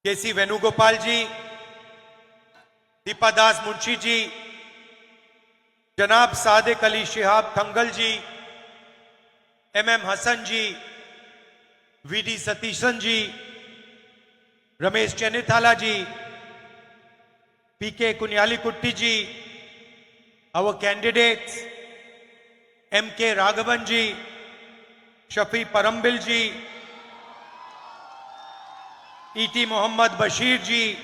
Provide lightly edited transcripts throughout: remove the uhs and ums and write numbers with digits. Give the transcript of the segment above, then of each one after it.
K.C. Venugopal ji, Deepadas Munshi ji, Janab Sadiq Ali Shihab Thangal ji, M.M. Hassan ji, V.D. Satishan ji, Ramesh Chenithala ji, P.K. Kunyalikutty ji, our candidates, M.K. Raghavan ji, Shafi Parambil ji, E.T. Mohammad Bashir ji,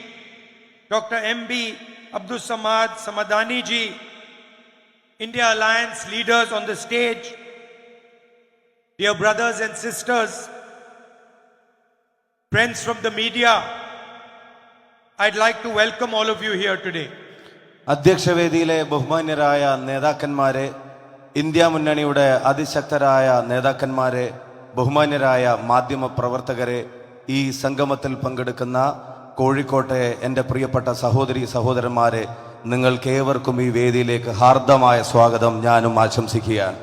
Dr. M.B. Abdul Samad Samadani ji, India Alliance leaders on the stage, dear brothers and sisters, friends from the media, I'd like to welcome all of you here today. അധ്യക്ഷവേദിയിലെ ബഹുമാന്യരായ നേതാക്കന്മാരെ, India മുന്നണിയുടെ അതിശക്തരായ നേതാക്കന്മാരെ, ബഹുമാന്യരായ മാധ്യമ പ്രവർത്തകരെ, ഈ സംഗമത്തിൽ പങ്കെടുക്കുന്ന കോഴിക്കോട്ടെ എൻ്റെ പ്രിയപ്പെട്ട സഹോദരി സഹോദരന്മാരെ, നിങ്ങൾക്കേവർക്കും ഈ വേദിയിലേക്ക് ഹാർദമായ സ്വാഗതം ഞാനും ആശംസിക്കുകയാണ്.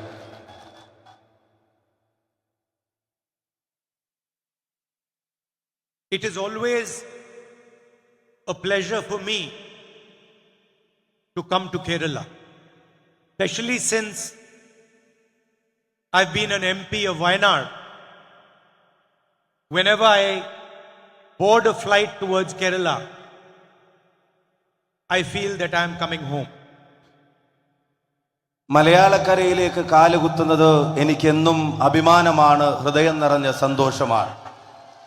It is always a pleasure for me to come to Kerala, especially since I've been an MP of Wayanad. Whenever I board a flight towards Kerala, I feel that I am coming home. മലയാളക്കരയിലേക്ക് കാലുകുത്തുന്നത് എനിക്കെന്നും അഭിമാനമാണ്, ഹൃദയം നിറഞ്ഞ സന്തോഷമാണ്.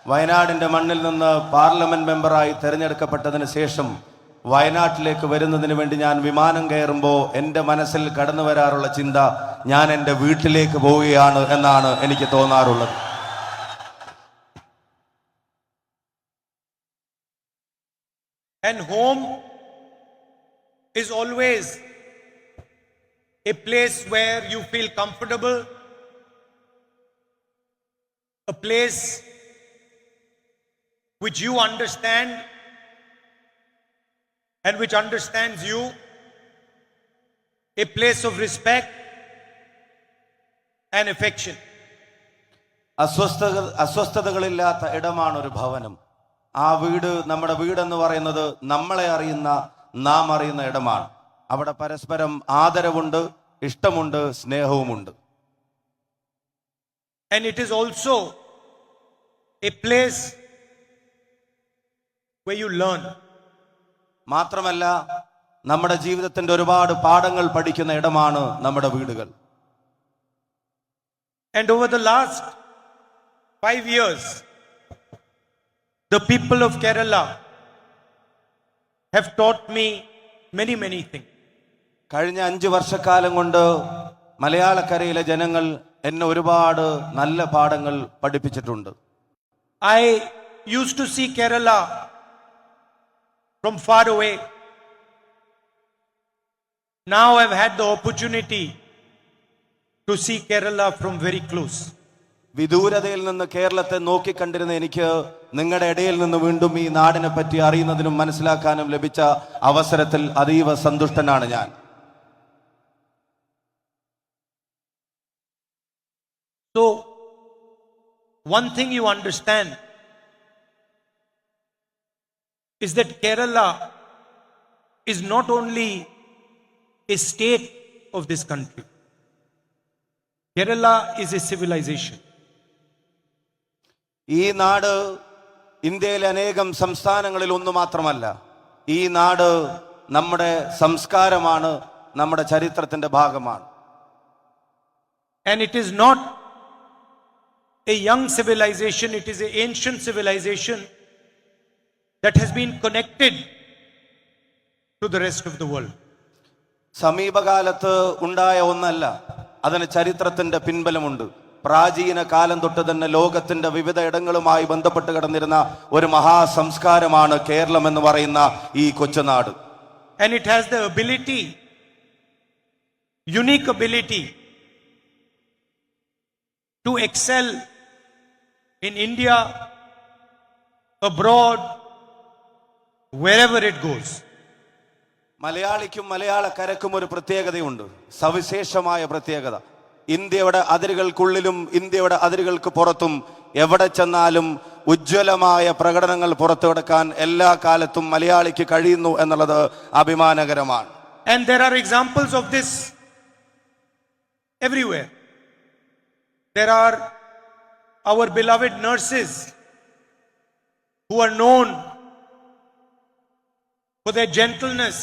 വയനാടിന്റെ മണ്ണിൽ നിന്ന് parliament മെമ്പറായി തെരഞ്ഞെടുക്കപ്പെട്ടതിന് ശേഷം വയനാട്ടിലേക്ക് വരുന്നതിന് വേണ്ടി ഞാൻ വിമാനം കയറുമ്പോൾ എൻ്റെ മനസ്സിൽ കടന്നു വരാറുള്ള ചിന്ത, ഞാൻ എൻ്റെ വീട്ടിലേക്ക് പോവുകയാണ് എന്നാണ് എനിക്ക് തോന്നാറുള്ളത്. And home is always a place where you feel comfortable, a place which you understand and which understands you, a place of respect and affection. അസ്വസ്ഥതകളില്ലാത്ത ഇടമാണ് ഒരു ഭവനം. ആ വീട്, നമ്മുടെ വീടെന്ന് പറയുന്നത് നമ്മളെ അറിയുന്ന, നാം അറിയുന്ന ഇടമാണ്. അവിടെ പരസ്പരം ആദരവുണ്ട്, ഇഷ്ടമുണ്ട്, സ്നേഹവുമുണ്ട്. And it is also a place where you learn. മാത്രമല്ല, നമ്മുടെ ജീവിതത്തിന്റെ ഒരുപാട് പാഠങ്ങൾ പഠിക്കുന്ന ഇടമാണ് നമ്മുടെ വീടുകൾ. And over the last 5 years, the people of Kerala have taught me many things. കഴിഞ്ഞ 5 വർഷക്കാലം കൊണ്ട് മലയാളക്കരയിലെ ജനങ്ങൾ എന്നെ ഒരുപാട് നല്ല പാഠങ്ങൾ പഠിപ്പിച്ചിട്ടുണ്ട്. I used to see Kerala from far away. Now I've had the opportunity to see Kerala from very close. വിദൂരതയിൽ നിന്ന് കേരളത്തെ നോക്കിക്കണ്ടിരുന്ന എനിക്ക് നിങ്ങളുടെ ഇടയിൽ നിന്ന് വീണ്ടും ഈ നാടിനെ പറ്റി അറിയുന്നതിനും മനസ്സിലാക്കാനും ലഭിച്ച അവസരത്തിൽ അതീവ സന്തുഷ്ടനാണ് ഞാൻ. So, one thing you understand is that Kerala is not only a state of this country. Kerala is a civilization. ഈ നാട് ഇന്ത്യയിലെ അനേകം സംസ്ഥാനങ്ങളിൽ ഒന്ന് മാത്രമല്ല. ഈ നാട് നമ്മുടെ സംസ്കാരമാണ്, നമ്മുടെ ചരിത്രത്തിന്റെ ഭാഗമാണ്. And it is not a young civilization, it is an ancient civilization that has been connected to the rest of the world. സമീപകാലത്ത് ഉണ്ടായ ഒന്നല്ല, അതിന് ചരിത്രത്തിന്റെ പിൻബലമുണ്ട്. പ്രാചീന കാലം തൊട്ട് തന്നെ ലോകത്തിന്റെ വിവിധ ഇടങ്ങളുമായി ബന്ധപ്പെട്ട് കിടന്നിരുന്ന ഒരു മഹാസംസ്കാരമാണ് കേരളം എന്ന് പറയുന്ന ഈ കൊച്ചുനാട്. And it has the ability, unique ability, to excel in India, abroad, wherever it goes. മലയാളിക്കും മലയാളക്കരക്കും ഒരു പ്രത്യേകതയുണ്ട്, സവിശേഷമായ പ്രത്യേകത. ഇന്ത്യയുടെ അതിരുകൾക്കുള്ളിലും ഇന്ത്യയുടെ അതിരുകൾക്ക് പുറത്തും എവിടെ ചെന്നാലും ഉജ്ജ്വലമായ പ്രകടനങ്ങൾ പുറത്തുകൊടുക്കാൻ എല്ലാ കാലത്തും മലയാളിക്ക് കഴിയുന്നു എന്നുള്ളത് അഭിമാനകരമാണ്. And there are examples of this everywhere. There are our beloved nurses who are known for their gentleness,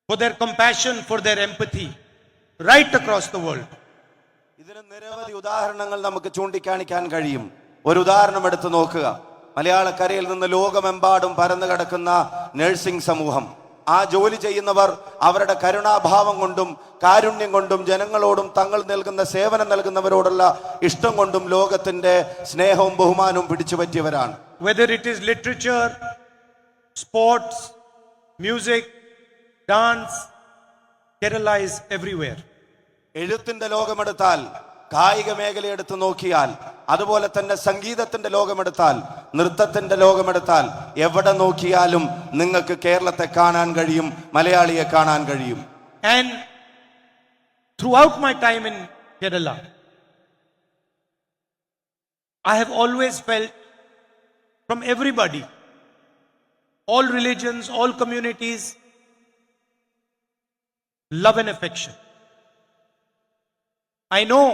for their compassion, for their empathy, right across the world. ഇതിന് നിരവധി ഉദാഹരണങ്ങൾ നമുക്ക് ചൂണ്ടിക്കാണിക്കാൻ കഴിയും. ഒരു ഉദാഹരണം എടുത്തു നോക്കുക. മലയാളക്കരയിൽ നിന്ന് ലോകമെമ്പാടും പരന്നു കിടക്കുന്ന നഴ്സിംഗ് സമൂഹം, ആ ജോലി ചെയ്യുന്നവർ അവരുടെ കരുണാഭാവം കൊണ്ടും കാരുണ്യം കൊണ്ടും ജനങ്ങളോടും തങ്ങൾ നൽകുന്ന സേവനം നൽകുന്നവരോടുള്ള ഇഷ്ടം കൊണ്ടും ലോകത്തിന്റെ സ്നേഹവും ബഹുമാനവും പിടിച്ചുപറ്റിയവരാണ്. Whether it is literature, sports, music, dance, Kerala is everywhere. എഴുത്തിന്റെ ലോകമെടുത്താൽ, കായിക മേഖല എടുത്തു നോക്കിയാൽ, അതുപോലെ തന്നെ സംഗീതത്തിന്റെ ലോകമെടുത്താൽ, നൃത്തത്തിന്റെ ലോകമെടുത്താൽ, എവിടെ നോക്കിയാലും നിങ്ങൾക്ക് കേരളത്തെ കാണാൻ കഴിയും, മലയാളിയെ കാണാൻ കഴിയും. And throughout my time in Kerala, I have always felt from everybody, all religions, all communities, love and affection. I know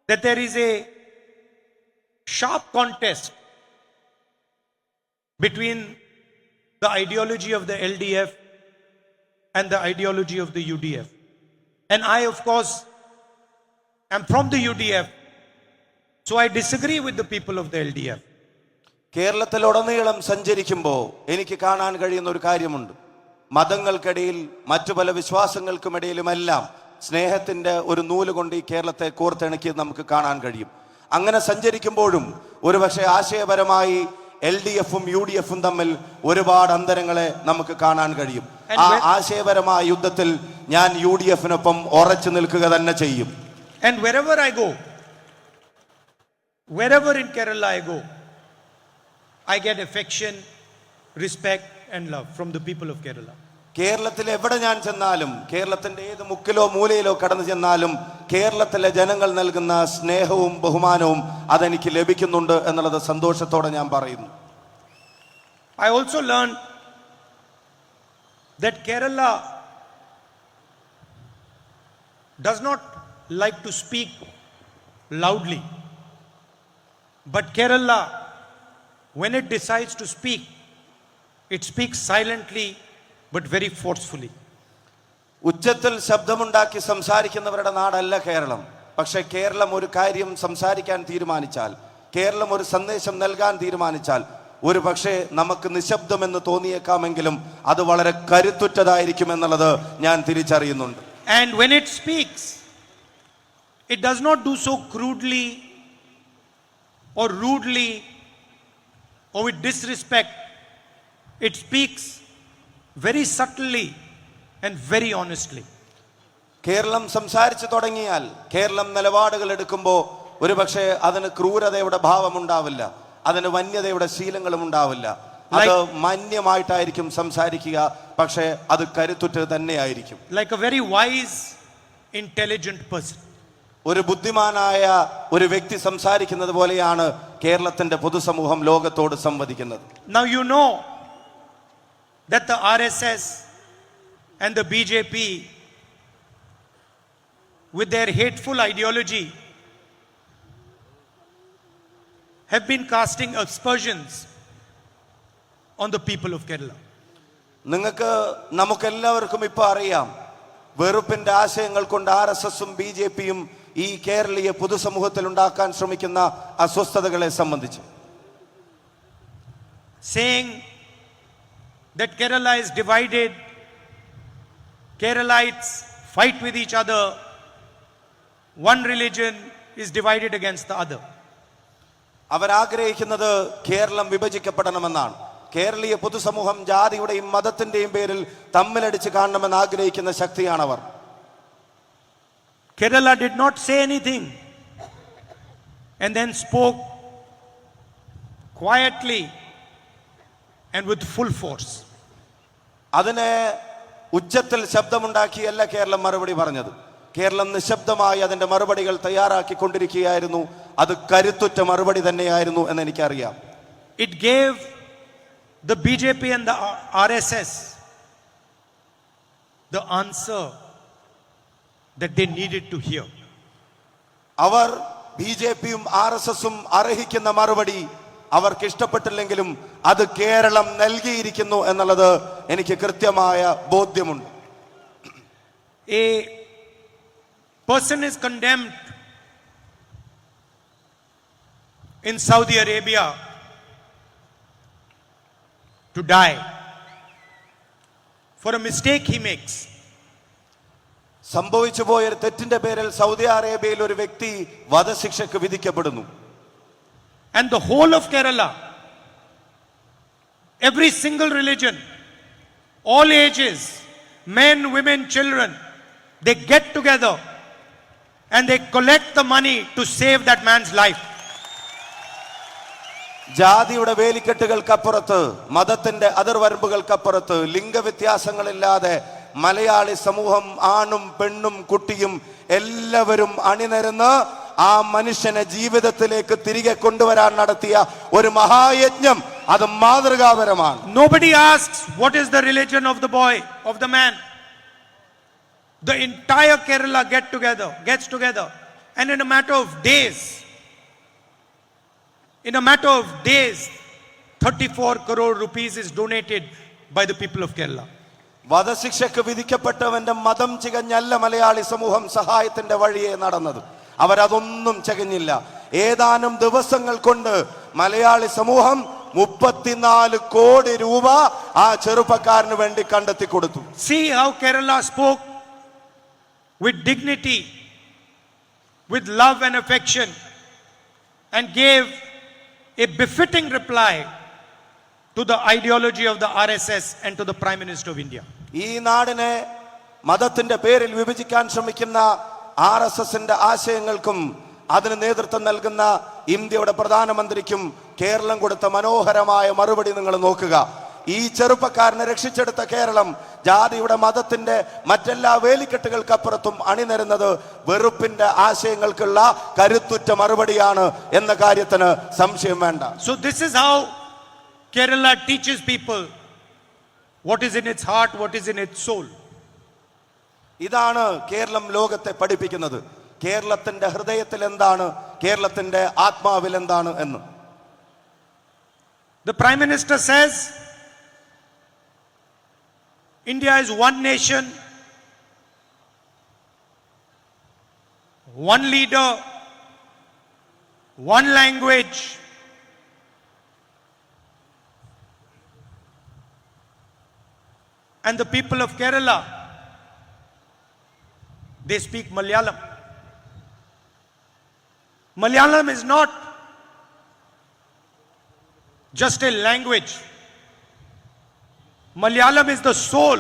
that there is a sharp contest between the ideology of the LDF and the ideology of the UDF. And I, of course, am from the UDF, so I disagree with the people of the LDF. കേരളത്തിലുടനീളം സഞ്ചരിക്കുമ്പോൾ എനിക്ക് കാണാൻ കഴിയുന്ന ഒരു കാര്യമുണ്ട്. മതങ്ങൾക്കിടയിൽ, മറ്റു പല വിശ്വാസങ്ങൾക്കുമിടയിലുമെല്ലാം സ്നേഹത്തിന്റെ ഒരു നൂല് കൊണ്ട് ഈ കേരളത്തെ കോർത്തിണക്കി നമുക്ക് കാണാൻ കഴിയും. അങ്ങനെ സഞ്ചരിക്കുമ്പോഴും ഒരുപക്ഷെ ആശയപരമായി LDFും UDFും തമ്മിൽ ഒരുപാട് അന്തരങ്ങളെ നമുക്ക് കാണാൻ കഴിയും. ആ ആശയപരമായ യുദ്ധത്തിൽ ഞാൻ UDFനൊപ്പം ഉറച്ചു നിൽക്കുക തന്നെ ചെയ്യും. And wherever I go, wherever in Kerala I go, I get affection, respect and love from the people of Kerala. കേരളത്തിൽ എവിടെ ഞാൻ ചെന്നാലും, കേരളത്തിന്റെ ഏത് മുക്കിലോ മൂലയിലോ കടന്നു ചെന്നാലും കേരളത്തിലെ ജനങ്ങൾ നൽകുന്ന സ്നേഹവും ബഹുമാനവും അതെനിക്ക് ലഭിക്കുന്നുണ്ട് എന്നുള്ളത് സന്തോഷത്തോടെ ഞാൻ പറയുന്നു. I also learned that Kerala does not like to speak loudly, but Kerala, when it decides to speak, it speaks silently but very forcefully. ഉച്ചത്തിൽ ശബ്ദമുണ്ടാക്കി സംസാരിക്കുന്നവരുടെ നാടല്ല കേരളം. പക്ഷെ കേരളം ഒരു കാര്യം സംസാരിക്കാൻ തീരുമാനിച്ചാൽ, കേരളം ഒരു സന്ദേശം നൽകാൻ തീരുമാനിച്ചാൽ, ഒരു പക്ഷേ നമുക്ക് നിശബ്ദമെന്ന് തോന്നിയേക്കാമെങ്കിലും അത് വളരെ കരുത്തുറ്റതായിരിക്കും എന്നുള്ളത് ഞാൻ തിരിച്ചറിയുന്നുണ്ട്. And when it speaks, it does not do so crudely or rudely or with disrespect. It speaks very subtly and very honestly. Keralam സംസാരിച്ചു തുടങ്ങിയാൽ, കേരളം നിലപാടുകൾ എടുക്കുമ്പോൾ ഒരുപക്ഷെ അതിന് ക്രൂരതയുടെ ഭാവം ഉണ്ടാവില്ല, അതിന് വന്യതയുടെ ശീലങ്ങളും ഉണ്ടാവില്ല. അത് മാന്യമായിട്ടായിരിക്കും സംസാരിക്കുക, പക്ഷേ അത് കരുത്തുറ്റത് തന്നെയായിരിക്കും. Like a very wise, intelligent person. ഒരു ബുദ്ധിമാനായ ഒരു വ്യക്തി സംസാരിക്കുന്നത് പോലെയാണ് കേരളത്തിന്റെ പൊതുസമൂഹം ലോകത്തോട് സംവദിക്കുന്നത്. Now you know that the RSS and the BJP, with their hateful ideology, have been casting aspersions on the people of Kerala. നിങ്ങൾക്ക് നമുക്കെല്ലാവർക്കും ഇപ്പൊ അറിയാം, വെറുപ്പിന്റെ ആശയങ്ങൾ കൊണ്ട് RSSും BJPയും ഈ കേരളീയ പൊതുസമൂഹത്തിൽ ഉണ്ടാക്കാൻ ശ്രമിക്കുന്ന അസ്വസ്ഥതകളെ സംബന്ധിച്ച്. Saying that Kerala is divided, Keralites fight with each other, one religion is divided against the other. അവരാഗ്രഹിക്കുന്നത് Keralam വിഭജിക്കപ്പെടണമെന്നാണ്. കേരളീയ പൊതുസമൂഹം ജാതിയുടെയും മതത്തിന്റെയും പേരിൽ തമ്മിലടിച്ച് കാണണമെന്ന് ആഗ്രഹിക്കുന്ന ശക്തിയാണവർ. Kerala did not say anything and then spoke quietly and with full force. അതിനെ ഉച്ചത്തിൽ ശബ്ദമുണ്ടാക്കിയല്ല കേരളം മറുപടി പറഞ്ഞത്. കേരളം നിശബ്ദമായി അതിന്റെ മറുപടികൾ തയ്യാറാക്കിക്കൊണ്ടിരിക്കുകയായിരുന്നു. അത് കരുത്തുറ്റ മറുപടി തന്നെയായിരുന്നു എന്ന് എനിക്കറിയാം. It gave the BJP and the RSS the answer that they needed to hear. അവർ BJPയും RSSും അർഹിക്കുന്ന മറുപടി അവർക്ക് ഇഷ്ടപ്പെട്ടില്ലെങ്കിലും അത് കേരളം നൽകിയിരിക്കുന്നു എന്നുള്ളത് എനിക്ക് കൃത്യമായ ബോധ്യമുണ്ട്. A person is condemned in Saudi Arabia to die for a mistake he makes. സംഭവിച്ചു പോയ ഒരു തെറ്റിന്റെ പേരിൽ സൗദി അറേബ്യയിൽ ഒരു വ്യക്തി വധശിക്ഷയ്ക്ക് വിധിക്കപ്പെടുന്നു. And the whole of Kerala, every single religion, all ages, men, women, children, they get together and they collect the money to save that man's life. ജാതിയുടെ വേലിക്കെട്ടുകൾക്കപ്പുറത്ത്, മതത്തിന്റെ അതിർവരമ്പുകൾക്കപ്പുറത്ത്, ലിംഗവ്യത്യാസങ്ങളില്ലാതെ മലയാളി സമൂഹം ആണും പെണ്ണും കുട്ടിയും എല്ലാവരും അണിനിരന്ന് ആ മനുഷ്യനെ ജീവിതത്തിലേക്ക് തിരികെ കൊണ്ടുവരാൻ നടത്തിയ ഒരു മഹായജ്ഞം, അത് മാതൃകാപരമാണ്. Nobody asks what is the religion of the boy, of the man. The entire Kerala gets together, and in a matter of days, 34 crore rupees is donated by the people of Kerala. വധശിക്ഷയ്ക്ക് വിധിക്കപ്പെട്ടവന്റെ മതം ചികഞ്ഞല്ല മലയാളി സമൂഹം സഹായത്തിന്റെ വഴിയെ നടന്നത്. അവരതൊന്നും ചകഞ്ഞില്ല. ഏതാനും ദിവസങ്ങൾ കൊണ്ട് മലയാളി സമൂഹം 34 കോടി രൂപ ആ ചെറുപ്പക്കാരന് വേണ്ടി കണ്ടെത്തി കൊടുത്തു. See how Kerala spoke with dignity, with love and affection, and gave a befitting reply to the ideology of the RSS and to the Prime Minister of India. ഈ നാടിനെ മതത്തിന്റെ പേരിൽ വിഭജിക്കാൻ ശ്രമിക്കുന്ന RSSന്റെ ആശയങ്ങൾക്കും അതിന് നേതൃത്വം നൽകുന്ന ഇന്ത്യയുടെ പ്രധാനമന്ത്രിക്കും കേരളം കൊടുത്ത മനോഹരമായ മറുപടി നിങ്ങൾ നോക്കുക. ഈ ചെറുപ്പക്കാരനെ രക്ഷിച്ചെടുത്ത കേരളം ജാതിയുടെ മതത്തിന്റെ മറ്റെല്ലാ വേലിക്കെട്ടുകൾക്കപ്പുറത്തും അണിനിരുന്നത് വെറുപ്പിന്റെ ആശയങ്ങൾക്കുള്ള കരുത്തുറ്റ മറുപടിയാണ് എന്ന കാര്യത്തിന് സംശയം വേണ്ട. So this is how Kerala teaches people what is in its heart, what is in its soul. ഇതാണ് കേരളം ലോകത്തെ പഠിപ്പിക്കുന്നത്. കേരളത്തിന്റെ ഹൃദയത്തിൽ എന്താണ്, കേരളത്തിന്റെ ആത്മാവിൽ എന്താണ് എന്ന്. The Prime Minister says India is one nation, one leader, one language, and the people of Kerala, they speak Malayalam. Malayalam is not just a language. Malayalam is the soul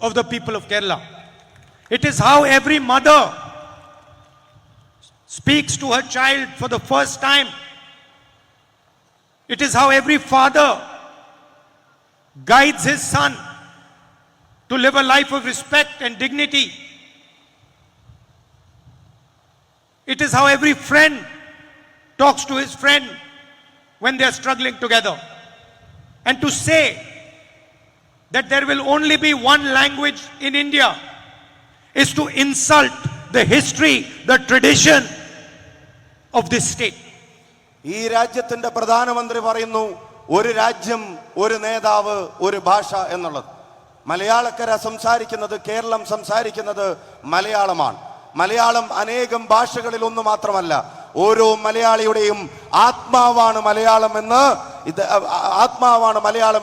of the people of Kerala. It is how every mother speaks to her child for the first time. It is how every father guides his son to live a life of respect and dignity. It is how every friend talks to his friend when they are struggling together. And to say that there will only be one language in India is to insult the history, the tradition of this state. ഈ രാജ്യത്തിന്റെ പ്രധാനമന്ത്രി പറയുന്നു ഒരു രാജ്യം, ഒരു നേതാവ്, ഒരു ഭാഷ എന്നുള്ളത്. മലയാളക്കര സംസാരിക്കുന്നത്, കേരളം സംസാരിക്കുന്നത് മലയാളമാണ്. മലയാളം അനേകം ഭാഷകളിൽ ഒന്ന് മാത്രമല്ല, ഓരോ മലയാളിയുടെയും ആത്മാവാണ് മലയാളം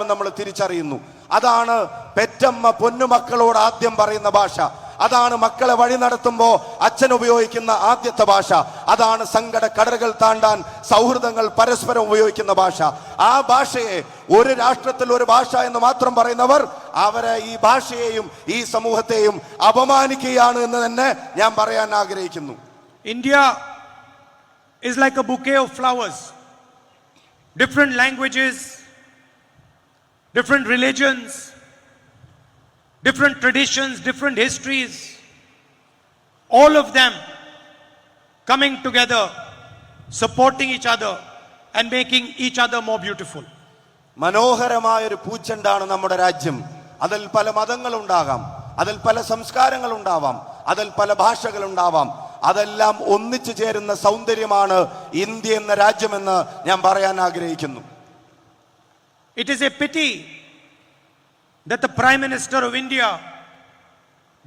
എന്ന് നമ്മൾ തിരിച്ചറിയുന്നു. അതാണ് പെറ്റമ്മ പൊന്നുമക്കളോട് ആദ്യം പറയുന്ന ഭാഷ. അതാണ് മക്കളെ വഴി നടത്തുമ്പോൾ അച്ഛൻ ഉപയോഗിക്കുന്ന ആദ്യത്തെ ഭാഷ. അതാണ് സങ്കട കടലുകൾ താണ്ടാൻ സൗഹൃദങ്ങൾ പരസ്പരം ഉപയോഗിക്കുന്ന ഭാഷ. ആ ഭാഷയെ ഒരു രാഷ്ട്രത്തിൽ ഒരു ഭാഷ എന്ന് മാത്രം പറയുന്നവർ അവരെ ഈ ഭാഷയെയും ഈ സമൂഹത്തെയും അപമാനിക്കുകയാണ് എന്ന് തന്നെ ഞാൻ പറയാൻ ആഗ്രഹിക്കുന്നു. India is like a bouquet of flowers. Different languages, different religions, different traditions, different histories, all of them coming together, supporting each other, and making each other more beautiful. മനോഹരമായ ഒരു പൂച്ചെണ്ടാണ് നമ്മുടെ രാജ്യം. അതിൽ പല മതങ്ങളുണ്ടാകാം, അതിൽ പല സംസ്കാരങ്ങളുണ്ടാവാം, അതിൽ പല ഭാഷകളുണ്ടാവാം. അതെല്ലാം ഒന്നിച്ചു ചേരുന്ന സൗന്ദര്യമാണ് ഇന്ത്യ എന്ന രാജ്യമെന്ന് ഞാൻ പറയാൻ ആഗ്രഹിക്കുന്നു. It is a pity that the Prime Minister of India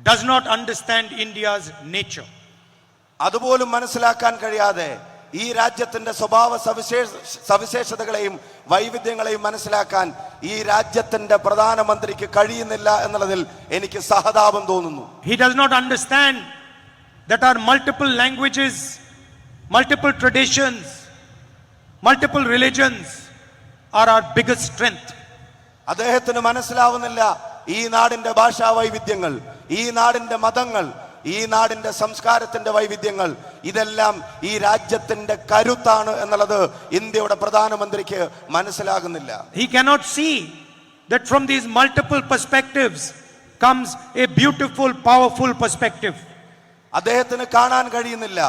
does not understand India's nature. അതുപോലും മനസ്സിലാക്കാൻ കഴിയാതെ ഈ രാജ്യത്തിന്റെ സ്വഭാവ സവിശേഷതകളെയും വൈവിധ്യങ്ങളെയും മനസ്സിലാക്കാൻ ഈ രാജ്യത്തിന്റെ പ്രധാനമന്ത്രിക്ക് കഴിയുന്നില്ല എന്നുള്ളതിൽ എനിക്ക് സഹതാപം തോന്നുന്നു. He does not understand that our multiple languages, multiple traditions, multiple religions are our biggest strength. അദ്ദേഹത്തിന് മനസ്സിലാവുന്നില്ല ഈ നാടിന്റെ ഭാഷാ വൈവിധ്യങ്ങൾ, ഈ നാടിന്റെ മതങ്ങൾ, ഈ നാടിന്റെ സംസ്കാരത്തിന്റെ വൈവിധ്യങ്ങൾ, ഇതെല്ലാം ഈ രാജ്യത്തിന്റെ കരുത്താണ് എന്നുള്ളത് ഇന്ത്യയുടെ പ്രധാനമന്ത്രിക്ക് മനസ്സിലാകുന്നില്ല. He cannot see that from these multiple perspectives comes a beautiful, powerful perspective. അദ്ദേഹത്തിന് കാണാൻ കഴിയുന്നില്ല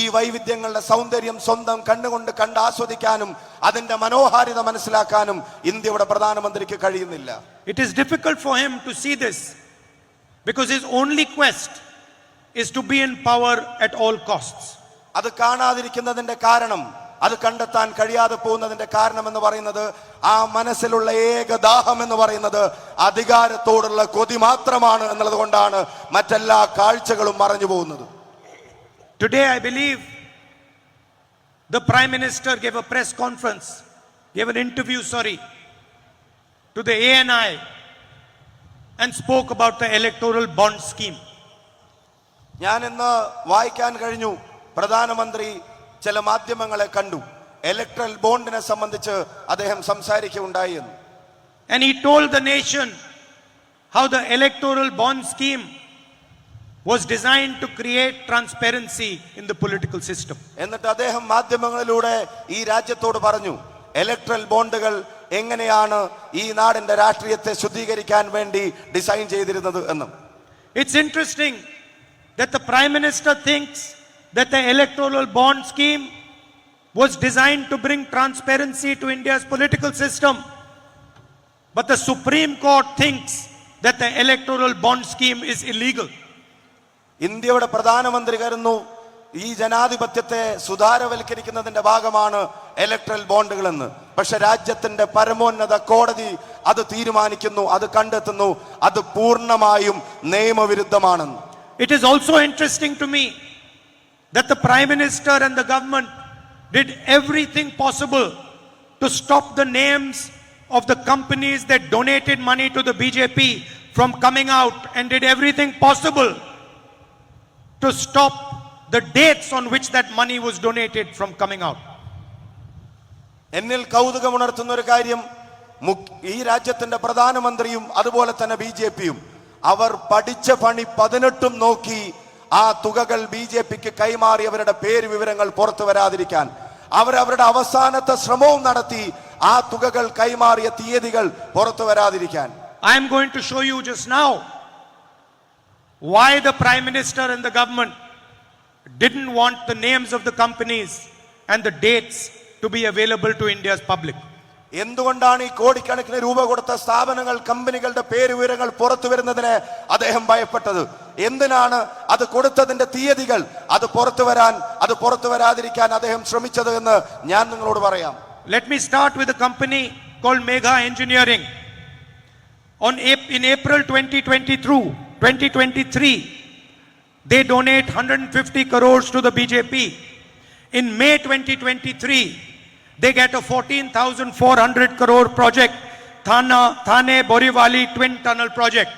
ഈ വൈവിധ്യങ്ങളുടെ സൗന്ദര്യം സ്വന്തം കണ്ണുകൊണ്ട് കണ്ട് ആസ്വദിക്കാനും അതിന്റെ മനോഹാരിത മനസ്സിലാക്കാനും ഇന്ത്യയുടെ പ്രധാനമന്ത്രിക്ക് കഴിയുന്നില്ല. It is difficult for him to see this because his only quest is to be in power at all costs. അത് കാണാതിരിക്കുന്നതിന്റെ കാരണം, അത് കണ്ടെത്താൻ കഴിയാതെ പോകുന്നതിന്റെ കാരണം എന്ന് പറയുന്നത്, ആ മനസ്സിലുള്ള ഏക ദാഹം എന്ന് പറയുന്നത് അധികാരത്തോടുള്ള കൊതി മാത്രമാണ് എന്നുള്ളത് കൊണ്ടാണ് മറ്റെല്ലാ കാഴ്ചകളും മറഞ്ഞു പോകുന്നത്. Today I believe the Prime Minister gave a press conference, gave an interview, to the ANI and spoke about the electoral bond scheme. ഞാൻ ഇന്ന് വായിക്കാൻ കഴിഞ്ഞു, പ്രധാനമന്ത്രി ചില മാധ്യമങ്ങളെ കണ്ടു, ഇലക്ട്രൽ ബോണ്ടിനെ സംബന്ധിച്ച് അദ്ദേഹം സംസാരിക്കുകയുണ്ടായി എന്ന്. And he told the nation how the electoral bond scheme was designed to create transparency in the political system. എന്നിട്ട് അദ്ദേഹം മാധ്യമങ്ങളിലൂടെ ഈ രാജ്യത്തോട് പറഞ്ഞു, ഇലക്ട്രൽ ബോണ്ടുകൾ എങ്ങനെയാണ് ഈ നാടിന്റെ രാഷ്ട്രീയത്തെ ശുദ്ധീകരിക്കാൻ വേണ്ടി ഡിസൈൻ ചെയ്തിരുന്നത് എന്നും. It's interesting that the Prime Minister thinks that the electoral bond scheme was designed to bring transparency to India's political system. But the Supreme Court thinks that the electoral bond scheme is illegal. ഇന്ത്യയുടെ പ്രധാനമന്ത്രി കരുതുന്നു ഈ ജനാധിപത്യത്തെ സുതാരവൽക്കരിക്കുന്നതിന്റെ ഭാഗമാണ് electoral ബോണ്ടുകളെന്ന്. പക്ഷെ രാജ്യത്തിന്റെ പരമോന്നത കോടതി അത് തീരുമാനിക്കുന്നു, അത് കണ്ടെത്തുന്നു, അത് പൂർണ്ണമായും നിയമവിരുദ്ധമാണെന്ന്. It is also interesting to me that the Prime Minister and the government did everything possible to stop the names of the companies that donated money to the BJP from coming out, and did everything possible to stop the dates on which that money was donated from coming out. എന്നിൽ കൗതുകമുണർത്തുന്ന ഒരു കാര്യം, ഈ രാജ്യത്തിന്റെ പ്രധാനമന്ത്രിയും അതുപോലെ തന്നെ BJPയും അവർ പഠിച്ച പണി 18 നോക്കി ആ തുകകൾ BJPക്ക് കൈമാറിയവരുടെ പേര് വിവരങ്ങൾ പുറത്തു വരാതിരിക്കാൻ അവരുടെ അവസാനത്തെ ശ്രമവും നടത്തി ആ തുകകൾ കൈമാറിയ തീയതികൾ പുറത്തു വരാതിരിക്കാൻ. I am going to show you just now why the Prime Minister and the government didn't want the names of the companies and the dates to be available to India's public. എന്തുകൊണ്ടാണ് ഈ കോടിക്കണക്കിന് രൂപ കൊടുത്ത സ്ഥാപനങ്ങൾ, കമ്പനികളുടെ പേര് വിവരങ്ങൾ പുറത്തു വരുന്നതിന് അദ്ദേഹം ഭയപ്പെട്ടത്? എന്തിനാണ് അത് കൊടുത്തതിന്റെ തീയതികൾ അത് പുറത്തു വരാതിരിക്കാൻ അദ്ദേഹം ശ്രമിച്ചത് എന്ന് ഞാൻ നിങ്ങളോട് പറയാം. Let me start with a company called Megha Engineering. In April 2023, they donate 150 crores to the BJP. In May 2023, they get a 14,400 crore project, Thane Borivali Twin Tunnel Project.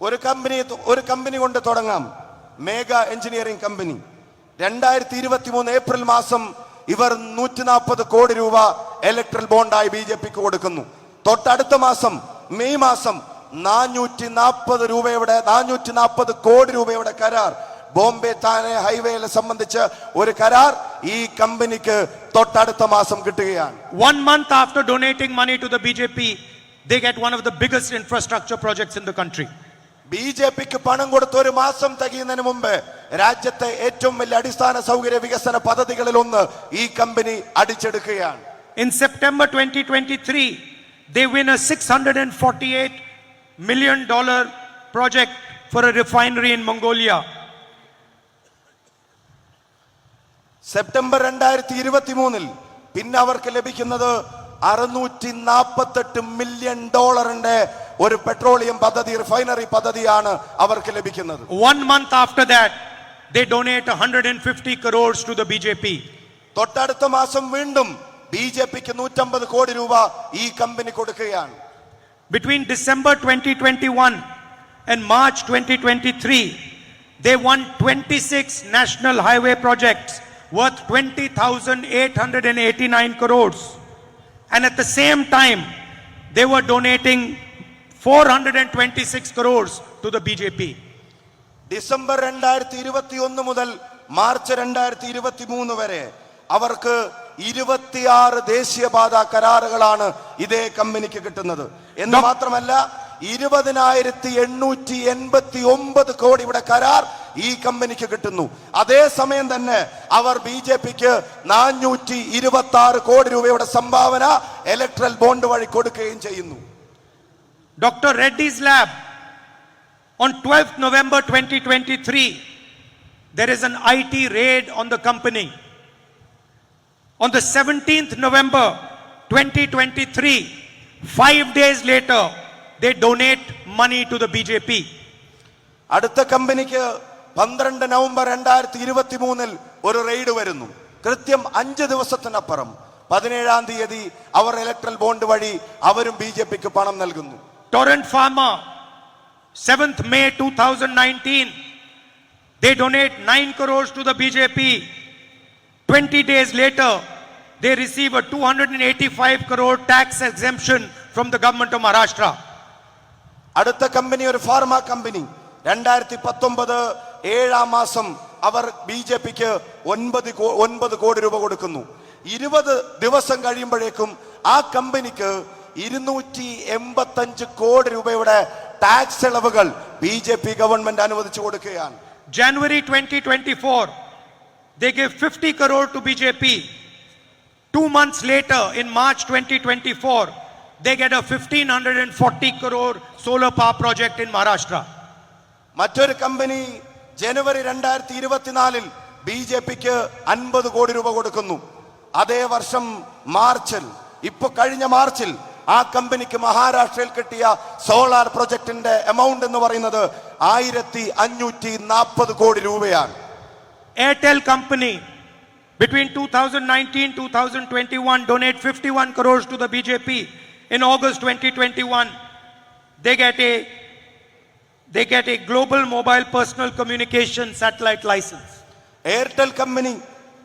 ഒരു കമ്പനി കൊണ്ട് തുടങ്ങാം, മേഘ എഞ്ചിനീയറിംഗ് കമ്പനി. 2023 ഏപ്രിൽ മാസം ഇവർ 140 കോടി രൂപ electoral ബോണ്ടായി BJPക്ക് കൊടുക്കുന്നു. തൊട്ടടുത്ത മാസം മെയ് മാസം 440 കോടി രൂപയുടെ കരാർ, ബോംബെ താനെ ഹൈവേയെ സംബന്ധിച്ച് ഒരു കരാർ ഈ കമ്പനിക്ക് തൊട്ടടുത്ത മാസം കിട്ടുകയാണ്. 1 month after donating money to the BJP, they get one of the biggest infrastructure projects in the country. BJPക്ക് പണം കൊടുത്ത് ഒരു മാസം തികയുന്നതിന് മുമ്പ് രാജ്യത്തെ ഏറ്റവും വലിയ അടിസ്ഥാന സൗകര്യ വികസന പദ്ധതികളിൽ ഒന്ന് ഈ company അടിച്ചെടുക്കുകയാണ്. In September 2023, they win a $648 million project for a refinery in Mongolia. September 2023 പിന്നെ അവർക്ക് ലഭിക്കുന്നത് $648 million ഒരു പെട്രോളിയം പദ്ധതി, റിഫൈനറി പദ്ധതിയാണ് അവർക്ക് ലഭിക്കുന്നത്. 1 month after that, they donate 150 crores to the BJP. തൊട്ടടുത്ത മാസം വീണ്ടും BJPക്ക് 150 കോടി രൂപ ഈ കമ്പനി കൊടുക്കുകയാണ്. Between December 2021 and March 2023, they won 26 national highway projects worth 20,889 crores. And at the same time, they were donating 426 crores to the BJP. December 2021 മുതൽ March 2023 വരെ അവർക്ക് 26 ദേശീയപാത കരാറുകളാണ് ഇതേ കമ്പനിക്ക് കിട്ടുന്നത്. എന്ന് മാത്രമല്ല 20,889 കോടിയുടെ കരാർ ഈ കമ്പനിക്ക് കിട്ടുന്നു. അതേസമയം തന്നെ അവർ BJPക്ക് 426 കോടി രൂപയുടെ സംഭാവന ഇലക്ട്രൽ ബോണ്ട് വഴി കൊടുക്കുകയും ചെയ്യുന്നു. Dr. Reddy's lab, on 12th November 2023, there is an IT raid on the company. On the 17th November 2023, 5 days later, they donate money to the BJP. അടുത്ത കമ്പനിക്ക് 12 നവംബർ 2023 ഒരു റെയ്ഡ് വരുന്നു. കൃത്യം 5 ദിവസത്തിനപ്പുറം 17-ാം തീയതി അവർ ഇലക്ട്രൽ ബോണ്ട് വഴി അവരും BJPക്ക് പണം നൽകുന്നു. Torrent Pharma, 7th May 2019, they donate 9 crores to the BJP. 20 days later, they receive a 285 crore tax exemption from the government of Maharashtra. അടുത്ത കമ്പനി ഒരു ഫാർമ കമ്പനി 2019 7-ാം മാസം അവർ BJPക്ക് 9 കോടി രൂപ കൊടുക്കുന്നു. 20 ദിവസം കഴിയുമ്പോഴേക്കും ആ കമ്പനിക്ക് 285 കോടി രൂപയുടെ ടാക്സ് ഇളവുകൾ BJP ഗവൺമെന്റ് അനുവദിച്ചു കൊടുക്കുകയാണ്. January 2024, they give 50 crore to BJP. 2 months later, in March 2024, they get a 1,540 crore solar power project in Maharashtra. മറ്റൊരു കമ്പനി ജനുവരി 2024 BJPക്ക് 50 കോടി രൂപ കൊടുക്കുന്നു. അതേ വർഷം മാർച്ചിൽ, കഴിഞ്ഞ മാർച്ചിൽ ആ കമ്പനിക്ക് മഹാരാഷ്ട്രയിൽ കിട്ടിയ സോളാർ പ്രൊജക്ടിന്റെ എമൗണ്ട് എന്ന് പറയുന്നത് 1,540 കോടി രൂപയാണ്. Airtel company, between 2019-2021, donate 51 crores to the BJP. In August 2021, they get a global mobile personal communication satellite license. Airtel company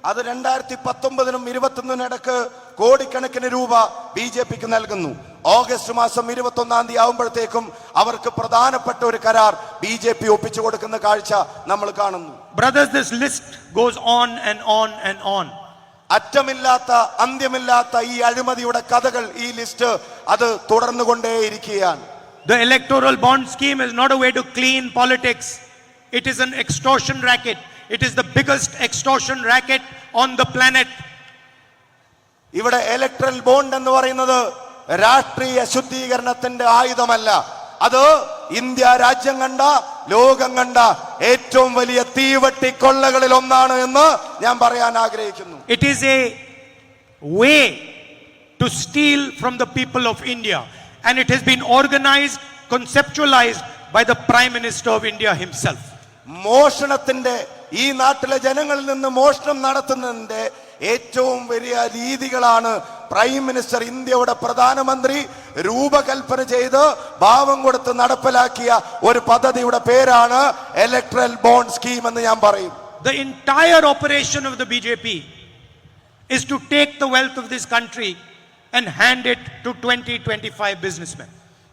അത് 2019-നും 2021-നും ഇടയ്ക്ക് കോടിക്കണക്കിന് രൂപ BJPക്ക് നൽകുന്നു. ഓഗസ്റ്റ് മാസം 21-ാം തീയതി ആവുമ്പോഴത്തേക്കും അവർക്ക് പ്രധാനപ്പെട്ട ഒരു കരാർ BJP ഒപ്പിച്ചു കൊടുക്കുന്ന കാഴ്ച നമ്മൾ കാണുന്നു. Brothers, this list goes on and on and on. അറ്റമില്ലാത്ത അന്ത്യമില്ലാത്ത ഈ അഴിമതിയുടെ കഥകൾ, ഈ ലിസ്റ്റ് അത് തുടർന്നുകൊണ്ടേയിരിക്കുകയാണ്. The electoral bond scheme is not a way to clean politics. It is an extortion racket. It is the biggest extortion racket on the planet. ഇവിടെ electoral bond എന്ന് പറയുന്നത് രാഷ്ട്രീയ ശുദ്ധീകരണത്തിന്റെ ആയുധമല്ല. അത് ഇന്ത്യ രാജ്യം കണ്ട, ലോകം കണ്ട ഏറ്റവും വലിയ തീവട്ടി കൊള്ളകളിൽ ഒന്നാണ് എന്ന് ഞാൻ പറയാൻ ആഗ്രഹിക്കുന്നു. It is a way to steal from the people of India, and it has been organized, conceptualized by the Prime Minister of India himself. മോഷണത്തിന്റെ, ഈ നാട്ടിലെ ജനങ്ങളിൽ നിന്ന് മോഷണം നടത്തുന്നതിന്റെ ഏറ്റവും വലിയ രീതികളാണ് പ്രൈം മിനിസ്റ്റർ, ഇന്ത്യയുടെ പ്രധാനമന്ത്രി രൂപകൽപ്പന ചെയ്ത് ഭാവം കൊടുത്ത് നടപ്പിലാക്കിയ ഒരു പദ്ധതിയുടെ പേരാണ് ഇലക്ട്രൽ ബോണ്ട് സ്കീം എന്ന് ഞാൻ പറയും. The entire operation of the BJP is to take the wealth of this country and hand it to 20-25 businessmen.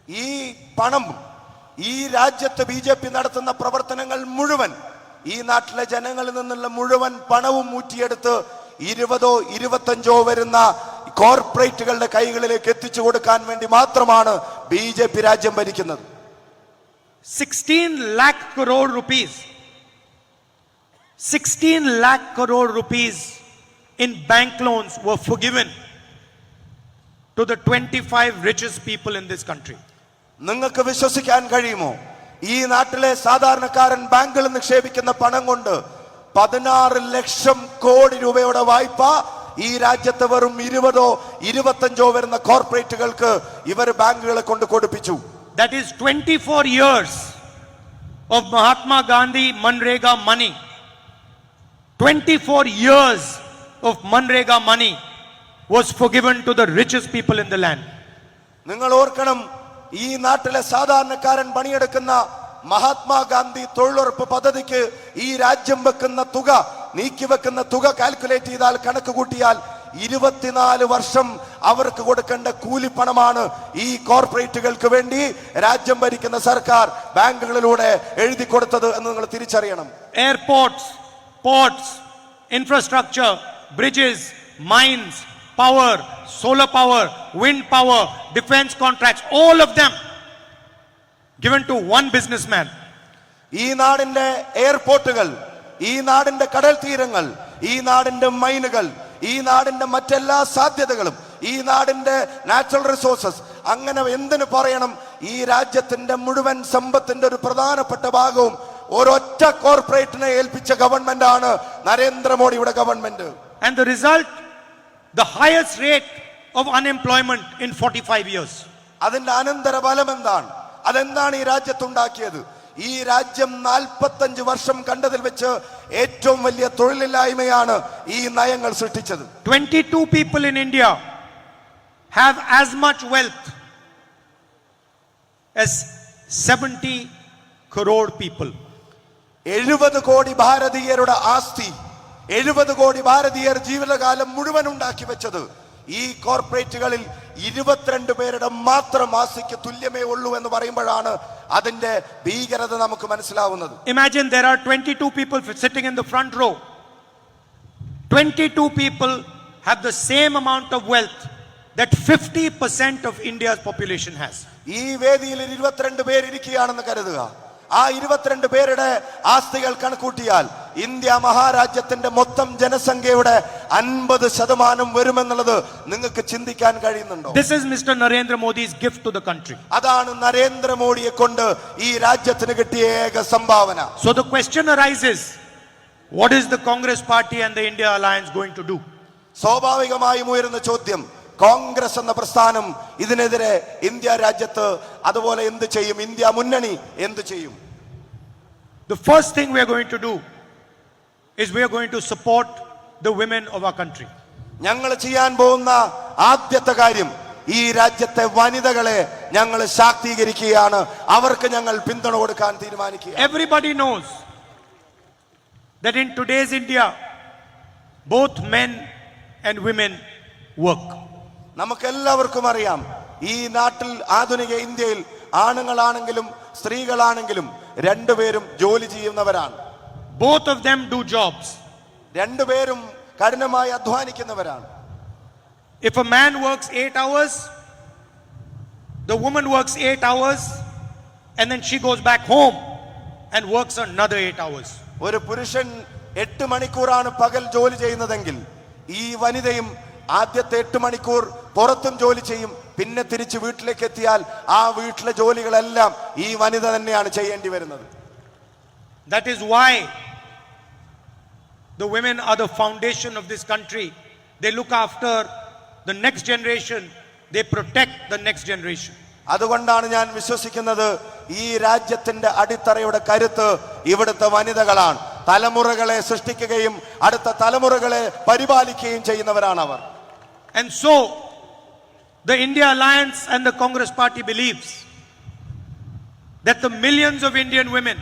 ഈ പണം, ഈ രാജ്യത്ത് BJP നടത്തുന്ന പ്രവർത്തനങ്ങൾ മുഴുവൻ, ഈ നാട്ടിലെ ജനങ്ങളിൽ നിന്നുള്ള മുഴുവൻ പണവും ഊറ്റിയെടുത്ത് 20 25 വരുന്ന കോർപ്പറേറ്റുകളുടെ കൈകളിലേക്ക് എത്തിച്ചു കൊടുക്കാൻ വേണ്ടി മാത്രമാണ് BJP രാജ്യം ഭരിക്കുന്നത്. 16 lakh crore rupees. 16 lakh crore rupees in bank loans were forgiven to the 25 richest people in this country. നിങ്ങൾക്ക് വിശ്വസിക്കാൻ കഴിയുമോ? ഈ നാട്ടിലെ സാധാരണക്കാരൻ ബാങ്കിൽ നിക്ഷേപിക്കുന്ന പണം കൊണ്ട് 16 ലക്ഷം കോടി രൂപയുടെ വായ്പ ഈ രാജ്യത്ത് വെറും 20-25 വരുന്ന കോർപ്പറേറ്റുകൾക്ക് ഇവർ ബാങ്കുകളെ കൊണ്ട് കൊടുപ്പിച്ചു. That is 24 years of Mahatma Gandhi Manrega money. 24 years of Manrega money was forgiven to the richest people in the land. നിങ്ങൾ ഓർക്കണം, ഈ നാട്ടിലെ സാധാരണക്കാരൻ പണിയെടുക്കുന്ന മഹാത്മാഗാന്ധി തൊഴിലുറപ്പ് പദ്ധതിക്ക് ഈ രാജ്യം വെക്കുന്ന തുക, നീക്കിവെക്കുന്ന തുക കാൽക്കുലേറ്റ് ചെയ്താൽ, കണക്ക് കൂട്ടിയാൽ 24 വർഷം അവർക്ക് കൊടുക്കേണ്ട കൂലിപ്പണമാണ് ഈ കോർപ്പറേറ്റുകൾക്ക് വേണ്ടി രാജ്യം ഭരിക്കുന്ന സർക്കാർ ബാങ്കുകളിലൂടെ എഴുതി കൊടുത്തത് എന്ന് നിങ്ങൾ തിരിച്ചറിയണം. Airports, ports, infrastructure, bridges, mines, power, solar power, wind power, defense contracts, all of them given to one businessman. ഈ നാടിന്റെ എയർപോർട്ടുകൾ, ഈ നാടിന്റെ കടൽ തീരങ്ങൾ, ഈ നാടിന്റെ മൈനുകൾ, ഈ നാടിന്റെ മറ്റെല്ലാ സാധ്യതകളും, ഈ നാടിന്റെ നാച്ചുറൽ റിസോഴ്സസ്, അങ്ങനെ എന്തിനു പറയണം, ഈ രാജ്യത്തിന്റെ മുഴുവൻ സമ്പത്തിന്റെ ഒരു പ്രധാനപ്പെട്ട ഭാഗവും ഒരൊറ്റ കോർപ്പറേറ്റിനെ ഏൽപ്പിച്ച ഗവൺമെന്റ് ആണ് നരേന്ദ്രമോദിയുടെ government. And the result, the highest rate of unemployment in 45 years. അതിന്റെ അനന്തര ഫലം എന്താണ്? അതെന്താണ് ഈ രാജ്യത്തുണ്ടാക്കിയത്? ഈ രാജ്യം 45 വർഷം കണ്ടതിൽ വെച്ച് ഏറ്റവും വലിയ തൊഴിലില്ലായ്മയാണ് ഈ നയങ്ങൾ സൃഷ്ടിച്ചത്. 22 people in India have as much wealth as 70 crore people. 70 കോടി ഭാരതീയരുടെ ആസ്തി, 70 കോടി ഭാരതീയർ ജീവിതകാലം മുഴുവൻ ഉണ്ടാക്കി വെച്ചത് ഈ കോർപ്പറേറ്റുകളിൽ 22 പേരുടെ മാത്രം ആസ്തിക്ക് തുല്യമേ ഉള്ളൂ എന്ന് പറയുമ്പോഴാണ് അതിന്റെ ഭീകരത നമുക്ക് മനസ്സിലാവുന്നത്. Imagine there are 22 people sitting in the front row. 22 people have the same amount of wealth that 50% of India's population has. ഈ വേദിയിൽ 22 പേർ ഇരിക്കുകയാണെന്ന് കരുതുക. ആ 22 പേരുടെ ആസ്തികൾ കണക്കൂട്ടിയാൽ ഇന്ത്യ മഹാരാജ്യത്തിന്റെ മൊത്തം ജനസംഖ്യയുടെ 50% വരുമെന്നുള്ളത് നിങ്ങൾക്ക് ചിന്തിക്കാൻ കഴിയുന്നുണ്ടോ? This is Mr. Narendra Modi's gift to the country. അതാണ് നരേന്ദ്രമോദിയെ കൊണ്ട് ഈ രാജ്യത്തിന് കിട്ടിയ ഏക സംഭാവന. So the question arises, what is the Congress party and the India alliance going to do? സ്വാഭാവികമായും ഉയരുന്ന ചോദ്യം, കോൺഗ്രസ് എന്ന പ്രസ്ഥാനം ഇതിനെതിരെ ഇന്ത്യ രാജ്യത്ത് അതുപോലെ എന്ത് ചെയ്യും? ഇന്ത്യ മുന്നണി എന്ത് ചെയ്യും? The first thing we are going to do is we are going to support the women of our country. ഞങ്ങൾ ചെയ്യാൻ പോകുന്ന ആദ്യത്തെ കാര്യം, ഈ രാജ്യത്തെ വനിതകളെ ഞങ്ങൾ ശാക്തീകരിക്കുകയാണ്. അവർക്ക് ഞങ്ങൾ പിന്തുണ കൊടുക്കാൻ തീരുമാനിക്കുക. Everybody knows that in today's India, both men and women work. നമുക്കെല്ലാവർക്കും അറിയാം, ഈ നാട്ടിൽ ആധുനിക ഇന്ത്യയിൽ ആണുങ്ങളാണെങ്കിലും സ്ത്രീകളാണെങ്കിലും രണ്ടുപേരും ജോലി ചെയ്യുന്നവരാണ്. Both of them do jobs. രണ്ടുപേരും കഠിനമായി അധ്വാനിക്കുന്നവരാണ്. If a man works 8 hours, the woman works 8 hours, and then she goes back home and works another 8 hours. ഒരു പുരുഷൻ 8 മണിക്കൂറാണ് പകൽ ജോലി ചെയ്യുന്നതെങ്കിൽ ഈ വനിതയും ആദ്യത്തെ 8 മണിക്കൂർ പുറത്തും ജോലി ചെയ്യും. പിന്നെ തിരിച്ച് വീട്ടിലേക്ക് എത്തിയാൽ ആ വീട്ടിലെ ജോലികളെല്ലാം ഈ വനിത തന്നെയാണ് ചെയ്യേണ്ടി വരുന്നത്. That is why the women are the foundation of this country. They look after the next generation. They protect the next generation. അതുകൊണ്ടാണ് ഞാൻ വിശ്വസിക്കുന്നത്, ഈ രാജ്യത്തിന്റെ അടിത്തറയുടെ കരുത്ത് ഇവിടുത്തെ വനിതകളാണ്. തലമുറകളെ സൃഷ്ടിക്കുകയും അടുത്ത തലമുറകളെ പരിപാലിക്കുകയും ചെയ്യുന്നവരാണ് അവർ. And so the India Alliance and the Congress Party believes that the millions of Indian women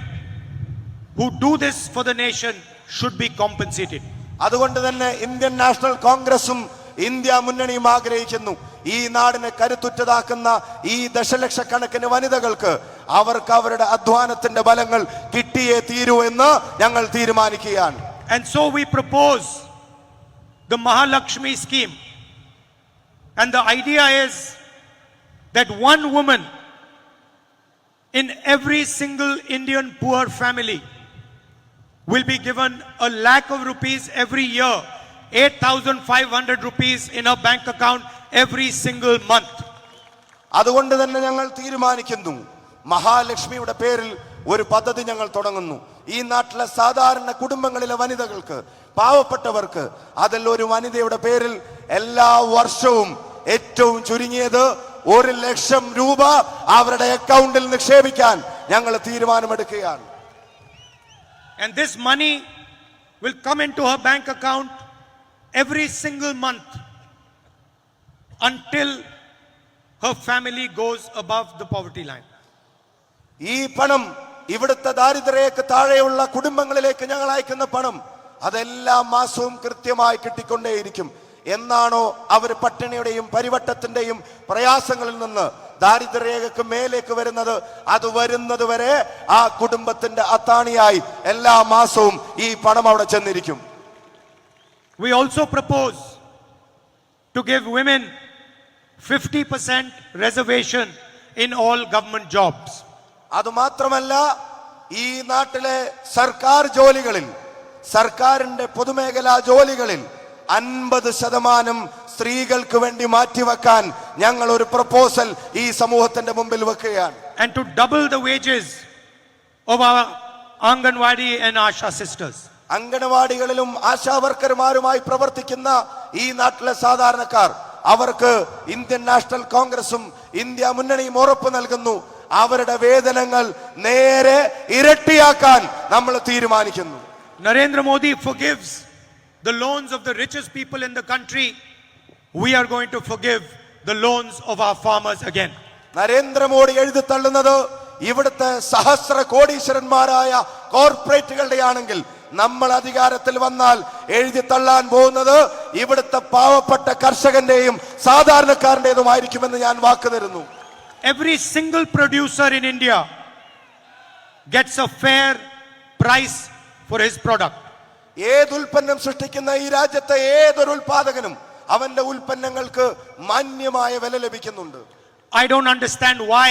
who do this for the nation should be compensated. അതുകൊണ്ട് തന്നെ ഇന്ത്യൻ നാഷണൽ കോൺഗ്രസും ഇന്ത്യ മുന്നണിയും ആഗ്രഹിക്കുന്നു, ഈ നാടിനെ കരുത്തുറ്റതാക്കുന്ന ഈ ദശലക്ഷക്കണക്കിന് വനിതകൾക്ക് അവർക്ക് അവരുടെ അധ്വാനത്തിന്റെ ഫലങ്ങൾ കിട്ടിയേ തീരൂ എന്ന് ഞങ്ങൾ തീരുമാനിക്കുകയാണ്. And so we propose the Mahalakshmi scheme. And the idea is that one woman in every single Indian poor family will be given a lakh of rupees every year, 8,500 rupees in a bank account every single month. അതുകൊണ്ട് തന്നെ ഞങ്ങൾ തീരുമാനിക്കുന്നു, മഹാലക്ഷ്മിയുടെ പേരിൽ ഒരു പദ്ധതി ഞങ്ങൾ തുടങ്ങുന്നു. ഈ നാട്ടിലെ സാധാരണ കുടുംബങ്ങളിലെ വനിതകൾക്ക്, പാവപ്പെട്ടവർക്ക്, അതിൽ ഒരു വനിതയുടെ പേരിൽ എല്ലാ വർഷവും ഏറ്റവും ചുരുങ്ങിയത് 1,00,000 രൂപ അവരുടെ അക്കൗണ്ടിൽ നിക്ഷേപിക്കാൻ ഞങ്ങൾ തീരുമാനമെടുക്കുകയാണ്. And this money will come into her bank account every single month until her family goes above the poverty line. ഈ പണം ഇവിടുത്തെ ദാരിദ്ര്യരേഖയ്ക്ക് താഴെയുള്ള കുടുംബങ്ങളിലേക്ക് ഞങ്ങൾ അയക്കുന്ന പണം അതെല്ലാ മാസവും കൃത്യമായി കിട്ടിക്കൊണ്ടേയിരിക്കും. എന്നാണോ അവർ പട്ടിണിയുടെയും പരിവട്ടത്തിന്റെയും പ്രയാസങ്ങളിൽ നിന്ന് ദാരിദ്ര്യരേഖയ്ക്ക് മേലേക്ക് വരുന്നത്, അത് വരുന്നത് വരെ ആ കുടുംബത്തിന്റെ അത്താണിയായി എല്ലാ മാസവും ഈ പണം അവിടെ ചെന്നിരിക്കും. We also propose to give women 50% reservation in all government jobs. അതുമാത്രമല്ല, ഈ നാട്ടിലെ സർക്കാർ ജോലികളിൽ, സർക്കാരിന്റെ പൊതുമേഖലാ ജോലികളിൽ 50% സ്ത്രീകൾക്ക് വേണ്ടി മാറ്റിവെക്കാൻ ഞങ്ങൾ ഒരു പ്രപ്പോസൽ ഈ സമൂഹത്തിന്റെ മുമ്പിൽ വെക്കുകയാണ്. And to double the wages of our Anganwadi and Asha sisters. അംഗനവാടികളിലും ആശാവർക്കർമാരുമായി പ്രവർത്തിക്കുന്ന ഈ നാട്ടിലെ സാധാരണക്കാർ, അവർക്ക് ഇന്ത്യൻ നാഷണൽ കോൺഗ്രസും ഇന്ത്യ മുന്നണിയും ഉറപ്പ് നൽകുന്നു, അവരുടെ വേതനങ്ങൾ നേരെ ഇരട്ടിയാക്കാൻ നമ്മൾ തീരുമാനിക്കുന്നു. Narendra Modi forgives the loans of the richest people in the country. We are going to forgive the loans of our farmers again. Narendra Modi എഴുതി തള്ളുന്നത് ഇവിടുത്തെ സഹസ്ര കോടീശ്വരന്മാരായ കോർപ്പറേറ്റുകളുടെ ആണെങ്കിൽ, നമ്മൾ അധികാരത്തിൽ വന്നാൽ എഴുതി തള്ളാൻ പോകുന്നത് ഇവിടുത്തെ പാവപ്പെട്ട കർഷകന്റെയും സാധാരണക്കാരന്റേതുമായിരിക്കുമെന്ന് ഞാൻ വാക്ക് തരുന്നു. Every single producer in India gets a fair price for his product. ഏത് ഉൽപ്പന്നം സൃഷ്ടിക്കുന്ന ഈ രാജ്യത്തെ ഏതൊരു ഉൽപാദകനും അവന്റെ ഉൽപ്പന്നങ്ങൾക്ക് മാന്യമായ വില ലഭിക്കുന്നുണ്ട്. I don't understand why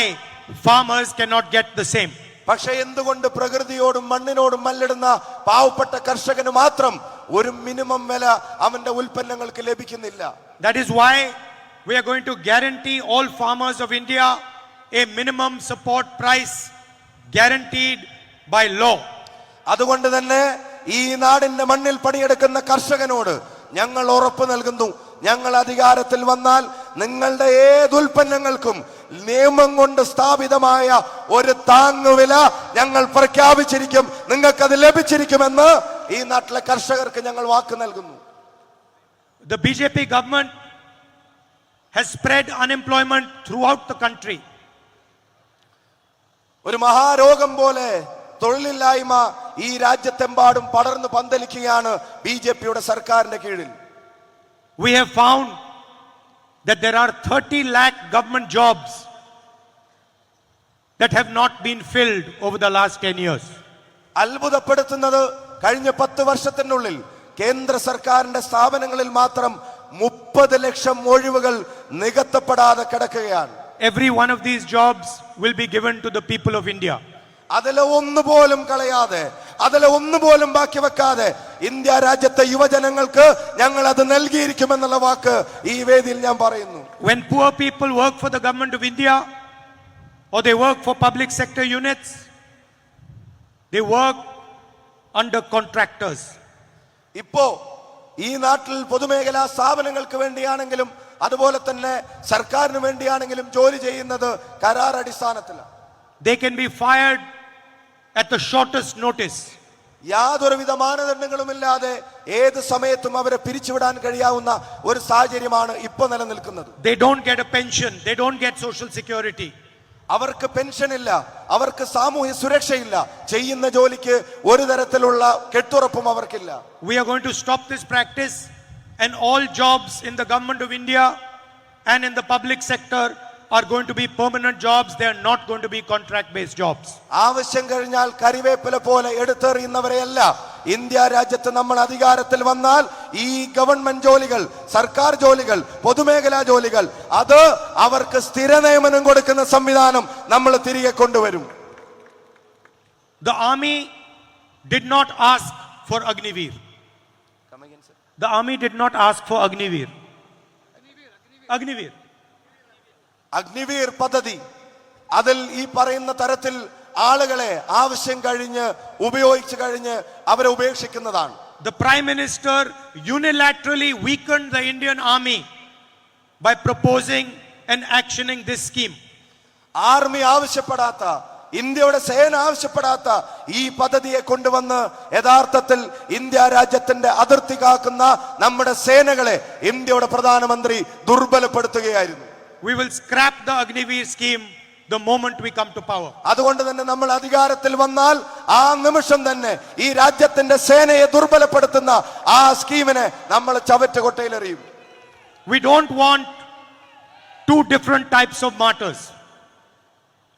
farmers cannot get the same. പക്ഷേ എന്തുകൊണ്ട് പ്രകൃതിയോടും മണ്ണിനോടും മല്ലിടുന്ന പാവപ്പെട്ട കർഷകന് മാത്രം ഒരു മിനിമം വില അവന്റെ ഉൽപ്പന്നങ്ങൾക്ക് ലഭിക്കുന്നില്ല? That is why we are going to guarantee all farmers of India a minimum support price guaranteed by law. അതുകൊണ്ട് തന്നെ ഈ നാടിന്റെ മണ്ണിൽ പണിയെടുക്കുന്ന കർഷകനോട് ഞങ്ങൾ ഉറപ്പ് നൽകുന്നു, ഞങ്ങൾ അധികാരത്തിൽ വന്നാൽ നിങ്ങളുടെ ഏത് ഉൽപ്പന്നങ്ങൾക്കും നിയമം കൊണ്ട് സ്ഥാപിതമായ ഒരു താങ്ങുവില ഞങ്ങൾ പ്രഖ്യാപിച്ചിരിക്കും, നിങ്ങൾക്കത് ലഭിച്ചിരിക്കുമെന്ന് ഈ നാട്ടിലെ കർഷകർക്ക് ഞങ്ങൾ വാക്ക് നൽകുന്നു. The BJP government has spread unemployment throughout the country. ഒരു മഹാരോഗം പോലെ തൊഴിലില്ലായ്മ ഈ രാജ്യത്തെമ്പാടും പടർന്നു പന്തലിക്കുകയാണ് ബിജെപിയുടെ സർക്കാരിന്റെ കീഴിൽ. We have found that there are 30 lakh government jobs that have not been filled over the last 10 years. അത്ഭുതപ്പെടുത്തുന്നത് കഴിഞ്ഞ 10 വർഷത്തിനുള്ളിൽ കേന്ദ്ര സർക്കാരിന്റെ സ്ഥാപനങ്ങളിൽ മാത്രം 30 ലക്ഷം ഒഴിവുകൾ നികത്തപ്പെടാതെ കിടക്കുകയാണ്. Every one of these jobs will be given to the people of India. അതിലെ ഒന്നുപോലും കളയാതെ, അതിലെ ഒന്നുപോലും ബാക്കി വെക്കാതെ ഇന്ത്യ രാജ്യത്തെ യുവജനങ്ങൾക്ക് ഞങ്ങൾ അത് നൽകിയിരിക്കുമെന്നുള്ള വാക്ക് ഈ വേദിയിൽ ഞാൻ പറയുന്നു. When poor people work for the government of India or they work for public sector units, they work under contractors. ഇപ്പോ ഈ നാട്ടിൽ പൊതുമേഖലാ സ്ഥാപനങ്ങൾക്ക് വേണ്ടിയാണെങ്കിലും അതുപോലെ തന്നെ സർക്കാരിന് വേണ്ടിയാണെങ്കിലും ജോലി ചെയ്യുന്നത് കരാർ അടിസ്ഥാനത്തിലാണ്. They can be fired at the shortest notice. യാതൊരുവിധ മാനദണ്ഡങ്ങളുമില്ലാതെ ഏത് സമയത്തും അവരെ പിരിച്ചുവിടാൻ കഴിയാവുന്ന ഒരു സാഹചര്യമാണ് ഇപ്പോൾ നിലനിൽക്കുന്നത്. They don't get a pension, they don't get social security. അവർക്ക് പെൻഷൻ ഇല്ല, അവർക്ക് സാമൂഹ്യ സുരക്ഷയില്ല, ചെയ്യുന്ന ജോലിക്ക് ഒരു തരത്തിലുള്ള കെട്ടുറപ്പും അവർക്കില്ല. We are going to stop this practice, and all jobs in the government of India and in the public sector are going to be permanent jobs. They are not going to be contract based jobs. ആവശ്യം കഴിഞ്ഞാൽ കരിവേപ്പില പോലെ എടുത്തെറിയുന്നവരെയല്ല India രാജ്യത്ത് നമ്മൾ അധികാരത്തിൽ വന്നാൽ ഈ government ജോലികൾ, സർക്കാർ ജോലികൾ, പൊതുമേഖലാ ജോലികൾ, അത് അവർക്ക് സ്ഥിര നിയമനം കൊടുക്കുന്ന സംവിധാനം നമ്മൾ തിരികെ കൊണ്ടുവരും. The army did not ask for Agniveer. The army did not ask for Agniveer. Agniveer. Agniveer പദ്ധതി അതിൽ ഈ പറയുന്ന തരത്തിൽ ആളുകളെ ആവശ്യം കഴിഞ്ഞ് ഉപയോഗിച്ചു കഴിഞ്ഞ് അവരെ ഉപേക്ഷിക്കുന്നതാണ്. The Prime Minister unilaterally weakened the Indian army by proposing and actioning this scheme. Army ആവശ്യപ്പെടാത്ത, ഇന്ത്യയുടെ സേന ആവശ്യപ്പെടാത്ത ഈ പദ്ധതിയെ കൊണ്ടുവന്ന് യഥാർത്ഥത്തിൽ ഇന്ത്യ രാജ്യത്തിന്റെ അതിർത്തി കാക്കുന്ന നമ്മുടെ സേനകളെ ഇന്ത്യയുടെ പ്രധാനമന്ത്രി ദുർബലപ്പെടുത്തുകയായിരുന്നു. We will scrap the Agniveer scheme the moment we come to power. അതുകൊണ്ട് തന്നെ നമ്മൾ അധികാരത്തിൽ വന്നാൽ ആ നിമിഷം തന്നെ ഈ രാജ്യത്തിന്റെ സേനയെ ദുർബലപ്പെടുത്തുന്ന ആ സ്കീമിനെ നമ്മൾ ചവറ്റുകൊട്ടയിലെറിയും. We don't want two different types of martyrs.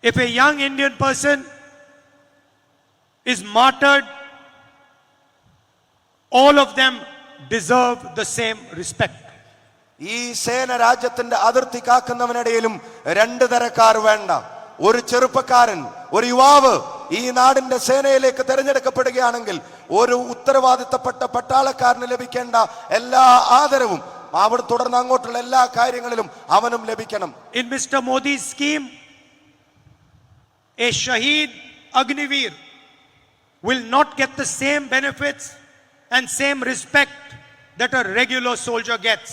If a young Indian person is martyred, all of them deserve the same respect. ഈ സേന രാജ്യത്തിന്റെ അതിർത്തി കാക്കുന്നവനിടയിലും രണ്ട് തരക്കാർ വേണ്ട. ഒരു ചെറുപ്പക്കാരൻ, ഒരു യുവാവ് ഈ നാടിന്റെ സേനയിലേക്ക് തെരഞ്ഞെടുക്കപ്പെടുകയാണെങ്കിൽ ഒരു ഉത്തരവാദിത്തപ്പെട്ട പട്ടാളക്കാരന് ലഭിക്കേണ്ട എല്ലാ ആദരവും അവിടെ തുടർന്ന് അങ്ങോട്ടുള്ള എല്ലാ കാര്യങ്ങളിലും അവനും ലഭിക്കണം. In Mr. Modi's scheme, a Shaheed Agniveer will not get the same benefits and same respect that a regular soldier gets.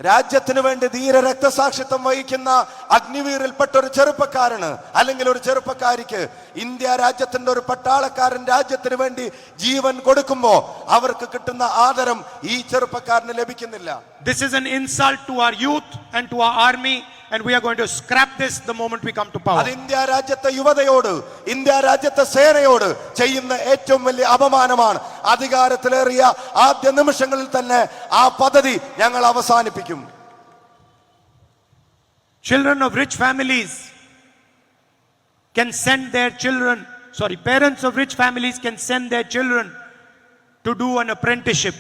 രാജ്യത്തിന് വേണ്ടി ധീര രക്തസാക്ഷിത്വം വഹിക്കുന്ന അഗ്നിവീറിൽപ്പെട്ട ഒരു ചെറുപ്പക്കാരന് അല്ലെങ്കിൽ ഒരു ചെറുപ്പക്കാരിക്ക് ഇന്ത്യ രാജ്യത്തിന്റെ ഒരു പട്ടാളക്കാരൻ രാജ്യത്തിന് വേണ്ടി ജീവൻ കൊടുക്കുമ്പോ അവർക്ക് കിട്ടുന്ന ആദരം ഈ ചെറുപ്പക്കാരന് ലഭിക്കുന്നില്ല. This is an insult to our youth and to our army, and we are going to scrap this the moment we come to power. അത് ഇന്ത്യ രാജ്യത്തെ യുവതയോട്, ഇന്ത്യ രാജ്യത്തെ സേനയോട് ചെയ്യുന്ന ഏറ്റവും വലിയ അപമാനമാണ്. അധികാരത്തിലേറിയ ആദ്യ നിമിഷങ്ങളിൽ തന്നെ ആ പദ്ധതി ഞങ്ങൾ അവസാനിപ്പിക്കും. Children of rich families can send their children, parents of rich families can send their children to do an apprenticeship.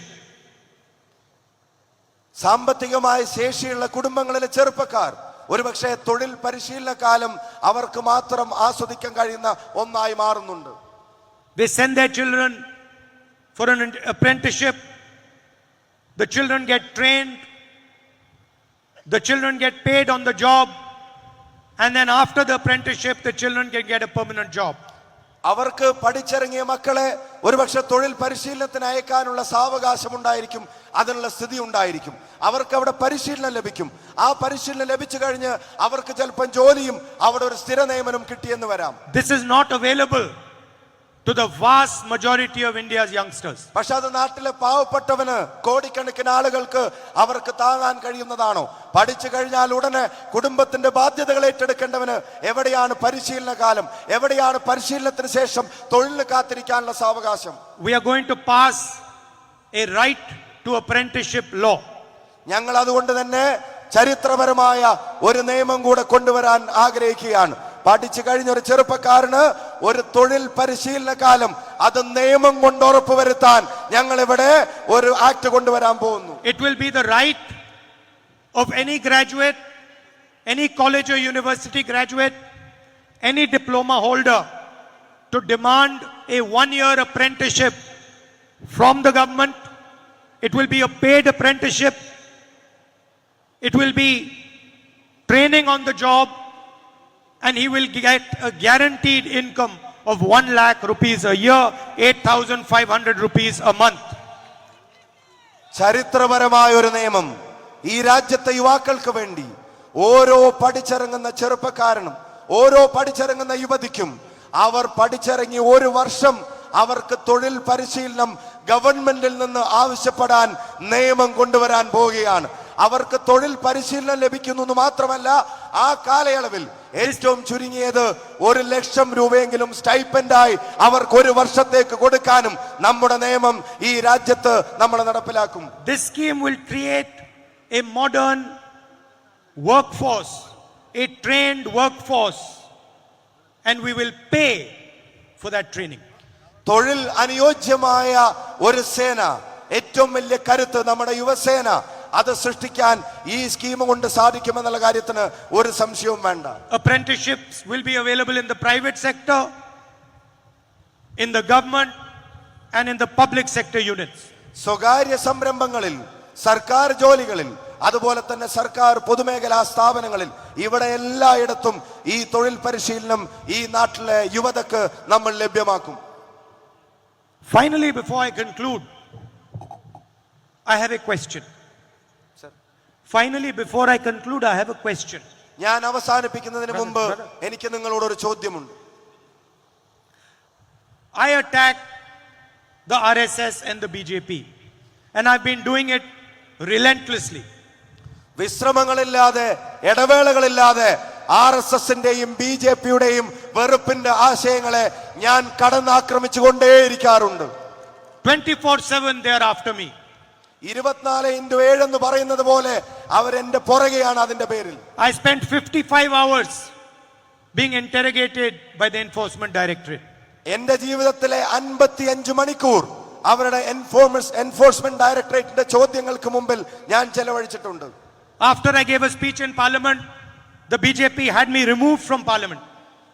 സാമ്പത്തികമായ ശേഷിയുള്ള കുടുംബങ്ങളിലെ ചെറുപ്പക്കാർ ഒരുപക്ഷെ തൊഴിൽ പരിശീലന കാലം അവർക്ക് മാത്രം ആസ്വദിക്കാൻ കഴിയുന്ന ഒന്നായി മാറുന്നുണ്ട്. They send their children for an apprenticeship. The children get trained. The children get paid on the job. And then after the apprenticeship, the children can get a permanent job. അവർക്ക് പഠിച്ചിറങ്ങിയ മക്കളെ ഒരുപക്ഷെ തൊഴിൽ പരിശീലനത്തിന് അയക്കാനുള്ള സാവകാശം ഉണ്ടായിരിക്കും, അതിനുള്ള സ്ഥിതി ഉണ്ടായിരിക്കും. അവർക്ക് അവിടെ പരിശീലനം ലഭിക്കും. ആ പരിശീലനം ലഭിച്ചു കഴിഞ്ഞ് അവർക്ക് ചിലപ്പോൾ ജോലിയും അവിടെ ഒരു സ്ഥിര നിയമനം കിട്ടിയെന്ന് വരാം. This is not available to the vast majority of India's youngsters. പക്ഷെ അത് നാട്ടിലെ പാവപ്പെട്ടവന്, കോടിക്കണക്കിന് ആളുകൾക്ക് അവർക്ക് താങ്ങാൻ കഴിയുന്നതാണോ? പഠിച്ചു കഴിഞ്ഞാൽ ഉടനെ കുടുംബത്തിന്റെ ബാധ്യതകൾ ഏറ്റെടുക്കേണ്ടവന് എവിടെയാണ് പരിശീലന കാലം? എവിടെയാണ് പരിശീലനത്തിന് ശേഷം തൊഴിലിന് കാത്തിരിക്കാനുള്ള സാവകാശം? We are going to pass a right to apprenticeship law. ഞങ്ങൾ അതുകൊണ്ട് തന്നെ ചരിത്രപരമായ ഒരു നിയമം കൂടെ കൊണ്ടുവരാൻ ആഗ്രഹിക്കുകയാണ്. പഠിച്ചു കഴിഞ്ഞ ഒരു ചെറുപ്പക്കാരന് ഒരു തൊഴിൽ പരിശീലന കാലം അത് നിയമം കൊണ്ട് ഉറപ്പുവരുത്താൻ ഞങ്ങൾ ഇവിടെ ഒരു ആക്ട് കൊണ്ടുവരാൻ പോകുന്നു. It will be the right of any graduate, any college or university graduate, any diploma holder to demand a 1-year apprenticeship from the government. It will be a paid apprenticeship. It will be training on the job, and he will get a guaranteed income of 1 lakh rupees a year, 8,500 rupees a month. ചരിത്രപരമായ ഒരു നിയമം ഈ രാജ്യത്തെ യുവാക്കൾക്ക് വേണ്ടി ഓരോ പഠിച്ചിറങ്ങുന്ന ചെറുപ്പക്കാരനും ഓരോ പഠിച്ചിറങ്ങുന്ന യുവതിക്കും അവർ പഠിച്ചിറങ്ങി ഒരു വർഷം അവർക്ക് തൊഴിൽ പരിശീലനം ഗവൺമെന്റിൽ നിന്ന് ആവശ്യപ്പെടാൻ നിയമം കൊണ്ടുവരാൻ പോവുകയാണ്. അവർക്ക് തൊഴിൽ പരിശീലനം ലഭിക്കുന്നു എന്ന് മാത്രമല്ല, ആ കാലയളവിൽ ഏറ്റവും ചുരുങ്ങിയത് 1 ലക്ഷം രൂപയെങ്കിലും സ്റ്റൈപ്പൻഡായി അവർക്ക് ഒരു വർഷത്തേക്ക് കൊടുക്കാനും നമ്മുടെ നിയമം ഈ രാജ്യത്ത് നമ്മൾ നടപ്പിലാക്കും. This scheme will create a modern workforce, a trained workforce, and we will pay for that training. തൊഴിൽ അനുയോജ്യമായ ഒരു സേന, ഏറ്റവും വലിയ കരുത്ത് നമ്മുടെ യുവസേന, അത് സൃഷ്ടിക്കാൻ ഈ സ്കീം കൊണ്ട് സാധിക്കുമെന്നുള്ള കാര്യത്തിന് ഒരു സംശയവും വേണ്ട. Apprenticeships will be available in the private sector. in the government and in the public sector units. സ്വകാര്യ സംരംഭങ്ങളിൽ, സർക്കാർ ജോലികളിൽ, അതുപോലെ തന്നെ സർക്കാർ പൊതുമേഖലാ സ്ഥാപനങ്ങളിൽ, ഇവിടെ എല്ലായിടത്തും ഈ തൊഴിൽ പരിശീലനം ഈ നാട്ടിലെ യുവതക്ക് നമ്മൾ ലഭ്യമാക്കും. Finally, before I conclude, I have a question. Finally, before I conclude, I have a question. ഞാൻ അവസാനിപ്പിക്കുന്നതിന് മുമ്പ് എനിക്ക് നിങ്ങളോട് ഒരു ചോദ്യമുണ്ട്. I attacked the RSS and the BJP, and I've been doing it relentlessly. വിശ്രമങ്ങളില്ലാതെ, ഇടവേളകളില്ലാതെ RSSന്റെയും BJPയുടെയും വെറുപ്പിന്റെ ആശയങ്ങളെ ഞാൻ കടന്നാക്രമിച്ചു കൊണ്ടേയിരിക്കാറുണ്ട്. 24/7 they are after me. 24x7 എന്ന് പറയുന്നത് പോലെ അവരെന്റെ പുറകെയാണ്. അതിന്റെ പേരിൽ I spent 55 hours being interrogated by the Enforcement Directorate. എന്റെ ജീവിതത്തിലെ 55 മണിക്കൂർ അവരുടെ എൻഫോഴ്സ്മെന്റ് ഡയറക്ടറേറ്റിന്റെ ചോദ്യങ്ങൾക്ക് മുമ്പിൽ ഞാൻ ചെലവഴിച്ചിട്ടുണ്ട്. After I gave a speech in Parliament, the BJP had me removed from Parliament.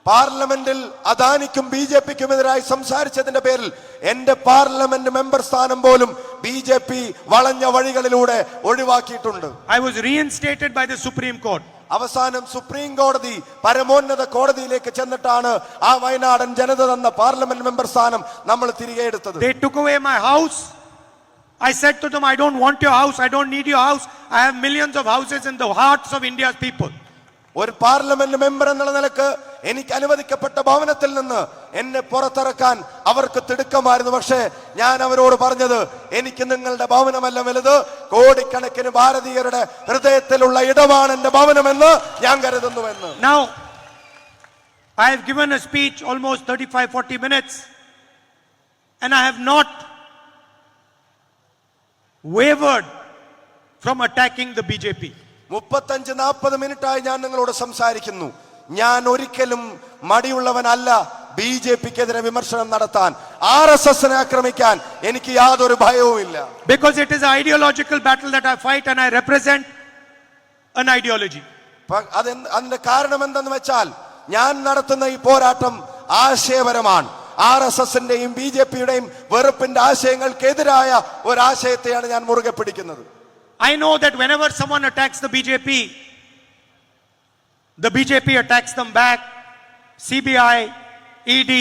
പാർലമെന്റിൽ അദാനിക്കും BJPക്കുമെതിരായി സംസാരിച്ചതിന്റെ പേരിൽ എന്റെ പാർലമെന്റ് മെമ്പർ സ്ഥാനം പോലും BJP വളഞ്ഞ വഴികളിലൂടെ ഒഴിവാക്കിയിട്ടുണ്ട്. I was reinstated by the Supreme Court. അവസാനം സുപ്രീം കോടതി, പരമോന്നത കോടതിയിലേക്ക് ചെന്നിട്ടാണ് ആ വയനാടൻ ജനത തന്ന പാർലമെന്റ് മെമ്പർ സ്ഥാനം നമ്മൾ തിരികെ എടുത്തത്. They took away my house. I said to them, I don't want your house. I don't need your house. I have millions of houses in the hearts of India's people. ഒരു parliament member എന്നുള്ള നിലക്ക് എനിക്ക് അനുവദിക്കപ്പെട്ട ഭവനത്തിൽ നിന്ന് എന്നെ പുറത്തിറക്കാൻ അവർക്ക് തിടുക്കമായിരുന്നു. പക്ഷേ ഞാൻ അവരോട് പറഞ്ഞത്, എനിക്ക് നിങ്ങളുടെ ഭവനമല്ല വലുത്, കോടിക്കണക്കിന് ഭാരതീയരുടെ ഹൃദയത്തിലുള്ള ഇടമാണ് എന്റെ ഭവനമെന്ന് ഞാൻ കരുതുന്നുവെന്ന്. Now, I have given a speech almost 35-40 minutes, and I have not wavered from attacking the BJP. 35-40 മിനിറ്റായി ഞാൻ നിങ്ങളോട് സംസാരിക്കുന്നു. ഞാൻ ഒരിക്കലും മടിയുള്ളവനല്ല BJPക്കെതിരെ വിമർശനം നടത്താൻ, RSSനെ ആക്രമിക്കാൻ എനിക്ക് യാതൊരു ഭയവുമില്ല. Because it is an ideological battle that I fight, and I represent an ideology. അതിന്റെ കാരണം എന്തെന്ന് വെച്ചാൽ, ഞാൻ നടത്തുന്ന ഈ പോരാട്ടം ആശയപരമാണ്. RSSന്റെയും BJPയുടെയും വെറുപ്പിന്റെ ആശയങ്ങൾക്കെതിരായ ഒരു ആശയത്തെയാണ് ഞാൻ മുറുകെ പിടിക്കുന്നത്. I know that whenever someone attacks the BJP attacks them back. CBI, ED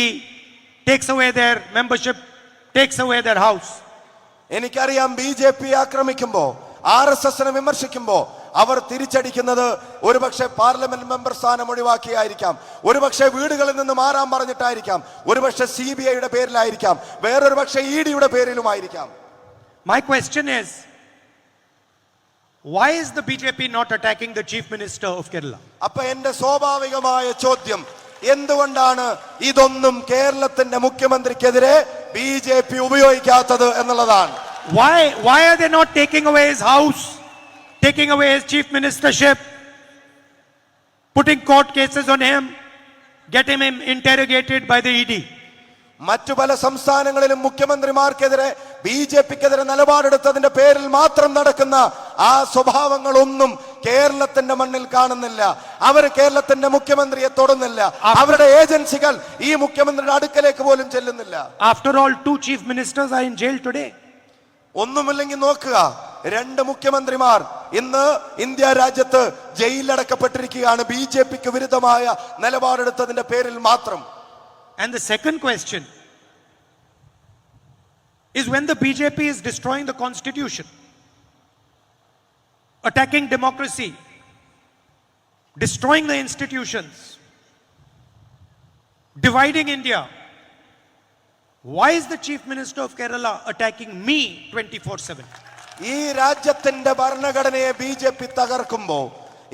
takes away their membership, takes away their house. എനിക്കറിയാം, BJP ആക്രമിക്കുമ്പോ, RSSനെ വിമർശിക്കുമ്പോ അവർ തിരിച്ചടിക്കുന്നത് ഒരുപക്ഷെ പാർലമെന്റ് മെമ്പർ സ്ഥാനം ഒഴിവാക്കിയായിരിക്കാം, ഒരുപക്ഷെ വീടുകളിൽ നിന്ന് മാറാൻ പറഞ്ഞിട്ടായിരിക്കാം, ഒരുപക്ഷെ CBIയുടെ പേരിലായിരിക്കാം, വേറൊരു പക്ഷേ EDയുടെ പേരിലുമായിരിക്കാം. My question is, why is the BJP not attacking the Chief Minister of Kerala? അപ്പൊ എന്റെ സ്വാഭാവികമായ ചോദ്യം, എന്തുകൊണ്ടാണ് ഇതൊന്നും കേരളത്തിന്റെ മുഖ്യമന്ത്രിക്കെതിരെ BJP ഉപയോഗിക്കാത്തത് എന്നുള്ളതാണ്. Why are they not taking away his house, taking away his chief ministership, putting court cases on him, getting him interrogated by the ED? മറ്റു പല സംസ്ഥാനങ്ങളിലും മുഖ്യമന്ത്രിമാർക്കെതിരെ BJPക്കെതിരെ നിലപാടെടുത്തതിന്റെ പേരിൽ മാത്രം നടക്കുന്ന ആ സ്വഭാവങ്ങളൊന്നും കേരളത്തിന്റെ മണ്ണിൽ കാണുന്നില്ല. അവർ കേരളത്തിന്റെ മുഖ്യമന്ത്രിയെ തൊടുന്നില്ല. അവരുടെ ഏജൻസികൾ ഈ മുഖ്യമന്ത്രിയുടെ അടുക്കലേക്ക് പോലും ചെല്ലുന്നില്ല. After all, 2 chief ministers are in jail today. ഒന്നുമില്ലെങ്കിൽ നോക്കുക, 2 മുഖ്യമന്ത്രിമാർ ഇന്ന് ഇന്ത്യ രാജ്യത്ത് ജയിലിലടക്കപ്പെട്ടിരിക്കുകയാണ് BJPക്ക് വിരുദ്ധമായ നിലപാടെടുത്തതിന്റെ പേരിൽ മാത്രം. And the second question is, when the BJP is destroying the constitution, attacking democracy, destroying the institutions, dividing India, why is the Chief Minister of Kerala attacking me 24/7? ഈ രാജ്യത്തിന്റെ ഭരണഘടനയെ BJP തകർക്കുമ്പോ,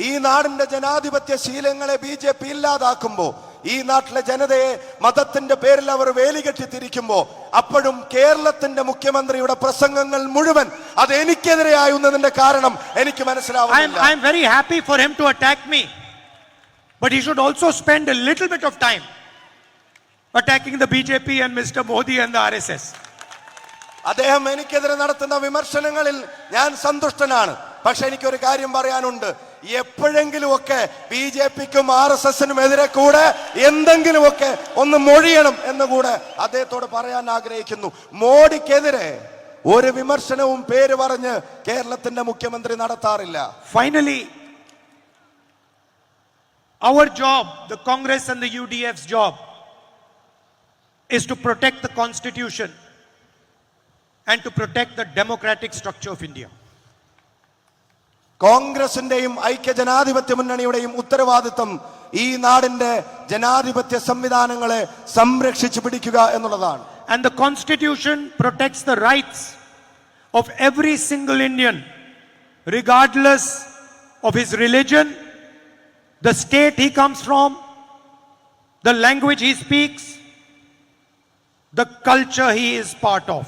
ഈ നാടിന്റെ ജനാധിപത്യ ശീലങ്ങളെ BJP ഇല്ലാതാക്കുമ്പോ, ഈ നാട്ടിലെ ജനതയെ മതത്തിന്റെ പേരിൽ അവർ വേലികെട്ടി തിരിക്കുമ്പോ, അപ്പോഴും കേരളത്തിന്റെ മുഖ്യമന്ത്രിയുടെ പ്രസംഗങ്ങൾ മുഴുവൻ അത് എനിക്കെതിരെയായുന്നതിന്റെ കാരണം എനിക്ക് മനസ്സിലാവുന്നില്ല. I am very happy for him to attack me, but he should also spend a little bit of time attacking the BJP and Mr. Modi and the RSS. അദ്ദേഹം എനിക്കെതിരെ നടത്തുന്ന വിമർശനങ്ങളിൽ ഞാൻ സന്തുഷ്ടനാണ്. പക്ഷെ എനിക്കൊരു കാര്യം പറയാനുണ്ട്, എപ്പോഴെങ്കിലുമൊക്കെ BJPക്കും RSSനും എതിരെ കൂടെ എന്തെങ്കിലുമൊക്കെ ഒന്ന് മൊഴിയണം എന്ന് കൂടെ അദ്ദേഹത്തോട് പറയാൻ ആഗ്രഹിക്കുന്നു. മോഡിക്കെതിരെ ഒരു വിമർശനവും പേര് പറഞ്ഞ് കേരളത്തിന്റെ മുഖ്യമന്ത്രി നടത്താറില്ല. Finally, our job, the Congress and the UDF's job, is to protect the Constitution and to protect the democratic structure of India. കോൺഗ്രസിന്റെയും ഐക്യജനാധിപത്യ മുന്നണിയുടെയും ഉത്തരവാദിത്വം ഈ നാടിന്റെ ജനാധിപത്യ സംവിധാനങ്ങളെ സംരക്ഷിച്ചു പിടിക്കുക എന്നുള്ളതാണ്. And the Constitution protects the rights of every single Indian, regardless of his religion, the state he comes from, the language he speaks, the culture he is part of.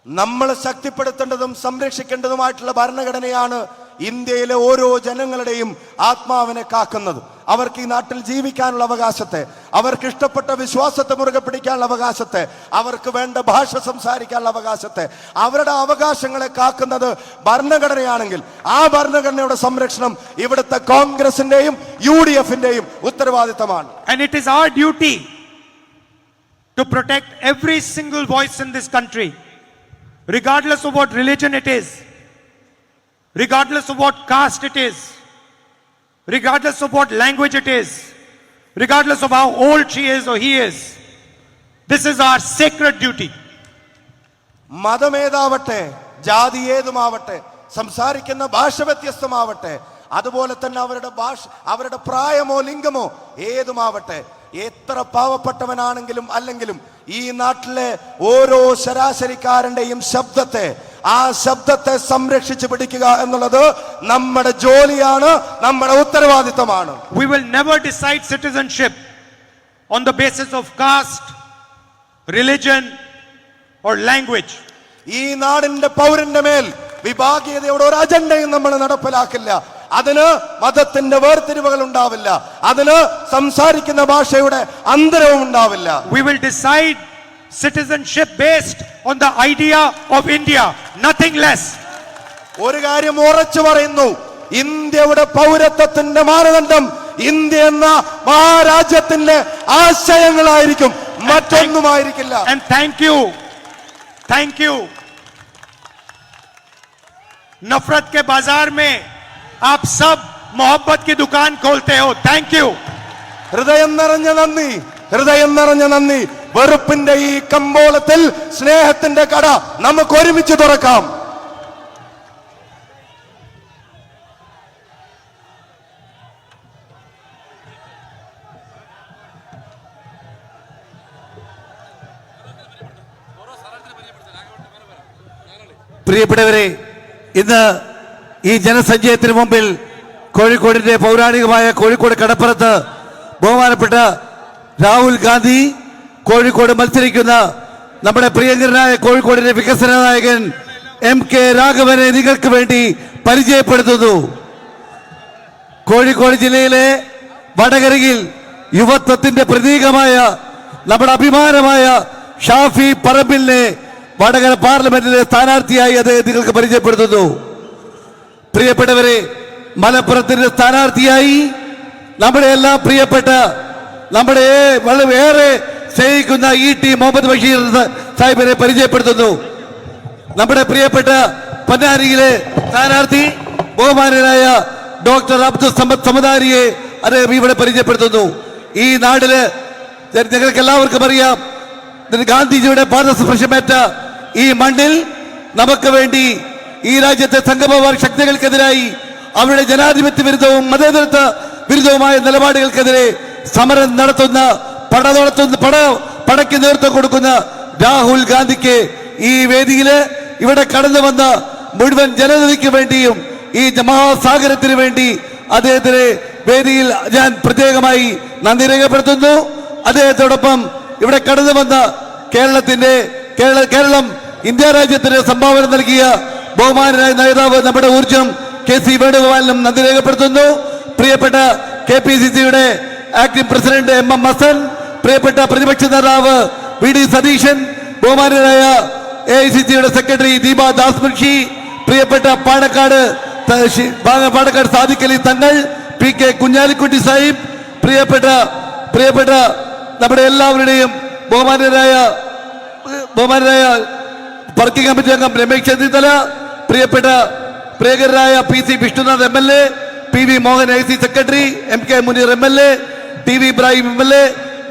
നമ്മൾ ശക്തിപ്പെടുത്തേണ്ടതും സംരക്ഷിക്കേണ്ടതുമായിട്ടുള്ള ഭരണഘടനയാണ് ഇന്ത്യയിലെ ഓരോ ജനങ്ങളുടെയും ആത്മാവിനെ കാക്കുന്നത്. അവർക്ക് ഈ നാട്ടിൽ ജീവിക്കാനുള്ള അവകാശത്തെ, അവർക്ക് ഇഷ്ടപ്പെട്ട വിശ്വാസത്തെ മുറുകെ പിടിക്കാനുള്ള അവകാശത്തെ, അവർക്ക് വേണ്ട ഭാഷ സംസാരിക്കാനുള്ള അവകാശത്തെ, അവരുടെ അവകാശങ്ങളെ കാക്കുന്നത് ഭരണഘടനയാണെങ്കിൽ ആ ഭരണഘടനയുടെ സംരക്ഷണം ഇവിടുത്തെ കോൺഗ്രസിന്റെയും UDFന്റെയും ഉത്തരവാദിത്തമാണ്. And it is our duty to protect every single voice in this country, regardless of what religion it is, regardless of what caste it is, regardless of what language it is, regardless of how old she is or he is. This is our sacred duty. മതമേതാവട്ടെ, ജാതി ഏതുമാവട്ടെ, സംസാരിക്കുന്ന ഭാഷ വ്യത്യസ്തമാവട്ടെ, അതുപോലെ തന്നെ അവരുടെ പ്രായമോ ലിംഗമോ ഏതുമാവട്ടെ, എത്ര പാവപ്പെട്ടവനാണെങ്കിലും അല്ലെങ്കിലും ഈ നാട്ടിലെ ഓരോ ശരാശരിക്കാരന്റെയും ആ ശബ്ദത്തെ സംരക്ഷിച്ചു പിടിക്കുക എന്നുള്ളത് നമ്മുടെ ജോലിയാണ്, നമ്മുടെ ഉത്തരവാദിത്തമാണ്. We will never decide citizenship on the basis of caste, religion or language. ഈ നാടിന്റെ പൗരന്റെ മേൽ വിഭാഗീയതയുടെ ഒരു അജണ്ടയും നമ്മൾ നടപ്പിലാക്കില്ല. അതിന് മതത്തിന്റെ വേർതിരിവുകൾ ഉണ്ടാവില്ല, അതിന് സംസാരിക്കുന്ന ഭാഷയുടെ അന്തരവും ഉണ്ടാവില്ല. We will decide citizenship based on the idea of India, nothing less. ഒരു കാര്യം ഉറച്ചു പറയുന്നു, ഇന്ത്യയുടെ പൗരത്വത്തിന്റെ മാനദണ്ഡം ഇന്ത്യ എന്ന മഹാരാജ്യത്തിന്റെ ആശയങ്ങളായിരിക്കും, മറ്റൊന്നുമായിരിക്കില്ല. And thank you. नफरत के बाजार में आप सब मोहब्बत की दुकान खोलते हो. Thank you. ഹൃദയം നിറഞ്ഞ നന്ദി. വെറുപ്പിന്റെ ഈ കമ്പോളത്തിൽ സ്നേഹത്തിന്റെ കട നമുക്ക് ഒരുമിച്ച് തുറക്കാം. പ്രിയപ്പെട്ടവരെ, ഇന്ന് ഈ ജനസഞ്ചയത്തിന് മുമ്പിൽ കോഴിക്കോടിന്റെ പൗരാണികമായ കോഴിക്കോട് കടപ്പുറത്ത് ബഹുമാനപ്പെട്ട രാഹുൽ ഗാന്ധി കോഴിക്കോട് മത്സരിക്കുന്ന നമ്മുടെ പ്രിയങ്കരനായ കോഴിക്കോടിന്റെ വികസന നായകൻ MK രാഘവനെ നിങ്ങൾക്ക് വേണ്ടി പരിചയപ്പെടുത്തുന്നു. കോഴിക്കോട് ജില്ലയിലെ വടകരയിൽ യുവത്വത്തിന്റെ പ്രതീകമായ നമ്മുടെ അഭിമാനമായ ഷാഫി പറമ്പിലിനെ വടകര പാർലമെന്റിലെ സ്ഥാനാർത്ഥിയായി അദ്ദേഹം നിങ്ങൾക്ക് പരിചയപ്പെടുത്തുന്നു. പ്രിയപ്പെട്ടവരെ, മലപ്പുറത്തിന്റെ സ്ഥാനാർത്ഥിയായി നമ്മുടെ എല്ലാം പ്രിയപ്പെട്ട, നമ്മുടെ വളരെ ഏറെ സ്നേഹിക്കുന്ന ET മുഹമ്മദ് ബഷീർ സാഹിബിനെ പരിചയപ്പെടുത്തുന്നു. നമ്മുടെ പ്രിയപ്പെട്ട പൊന്നാനിയിലെ സ്ഥാനാർത്ഥി ബഹുമാനനായ ഡോക്ടർ അബ്ദുൽ സമദ് സമദാരിയെ അദ്ദേഹം ഇവിടെ പരിചയപ്പെടുത്തുന്നു. ഈ നാട്ടില് ഞങ്ങൾക്ക് എല്ലാവർക്കും അറിയാം, ഗാന്ധിജിയുടെ പാദസ്പർശമേറ്റ ഈ മണ്ണിൽ നമുക്ക് വേണ്ടി ഈ രാജ്യത്തെ സംഘപരിവാർ ശക്തികൾക്കെതിരായി അവരുടെ ജനാധിപത്യ വിരുദ്ധവും മതേതരത്വ വിരുദ്ധവുമായ നിലപാടുകൾക്കെതിരെ സമരം നടത്തുന്ന പടയ്ക്ക് നേതൃത്വം കൊടുക്കുന്ന രാഹുൽ ഗാന്ധിക്ക് ഈ വേദിയില് ഇവിടെ കടന്നു വന്ന മുഴുവൻ ജനതയ്ക്ക് വേണ്ടിയും ഈ മഹാസാഗരത്തിന് വേണ്ടി അദ്ദേഹത്തിന് വേദിയിൽ ഞാൻ പ്രത്യേകമായി നന്ദി രേഖപ്പെടുത്തുന്നു. അദ്ദേഹത്തോടൊപ്പം ഇവിടെ കടന്നു വന്ന കേരളം ഇന്ത്യ രാജ്യത്തിന് സംഭാവന നൽകിയ ബഹുമാനനായ നേതാവ് നമ്മുടെ ഊർജ്ജം KC വേണുഗോപാലിനും നന്ദി രേഖപ്പെടുത്തുന്നു. പ്രിയപ്പെട്ട KPCCയുടെ ആക്ടിംഗ് പ്രസിഡന്റ് MM ഹസൻ, പ്രിയപ്പെട്ട പ്രതിപക്ഷ നേതാവ് VD സതീശൻ, ബഹുമാനനായ AICCയുടെ സെക്രട്ടറി ദീപ ദാസ് മുൻഷി, പ്രിയപ്പെട്ട പാണക്കാട് പാണക്കാട് സാദിഖ് അലി തങ്ങൾ, പി കെ കുഞ്ഞാലിക്കുട്ടി സാഹിബ്, പ്രിയപ്പെട്ട നമ്മുടെ എല്ലാവരുടെയും ബഹുമാനരായ വർക്കിംഗ് കമ്മിറ്റി അംഗം രമേശ് ചെന്നിത്തല, പ്രിയങ്കരായ P C Vishnunath MLA, P V Mohan IC secretary, MK Muneer MLA, T V Ibrahim MLA,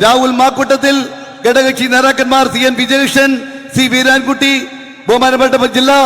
Rahul Mamkootathil, ഘടകകക്ഷി നേതാക്കന്മാർ CN വിജയകൃഷ്ണൻ, സി വീരാൻകുട്ടി, ബഹുമാനപ്പെട്ട ജില്ലാ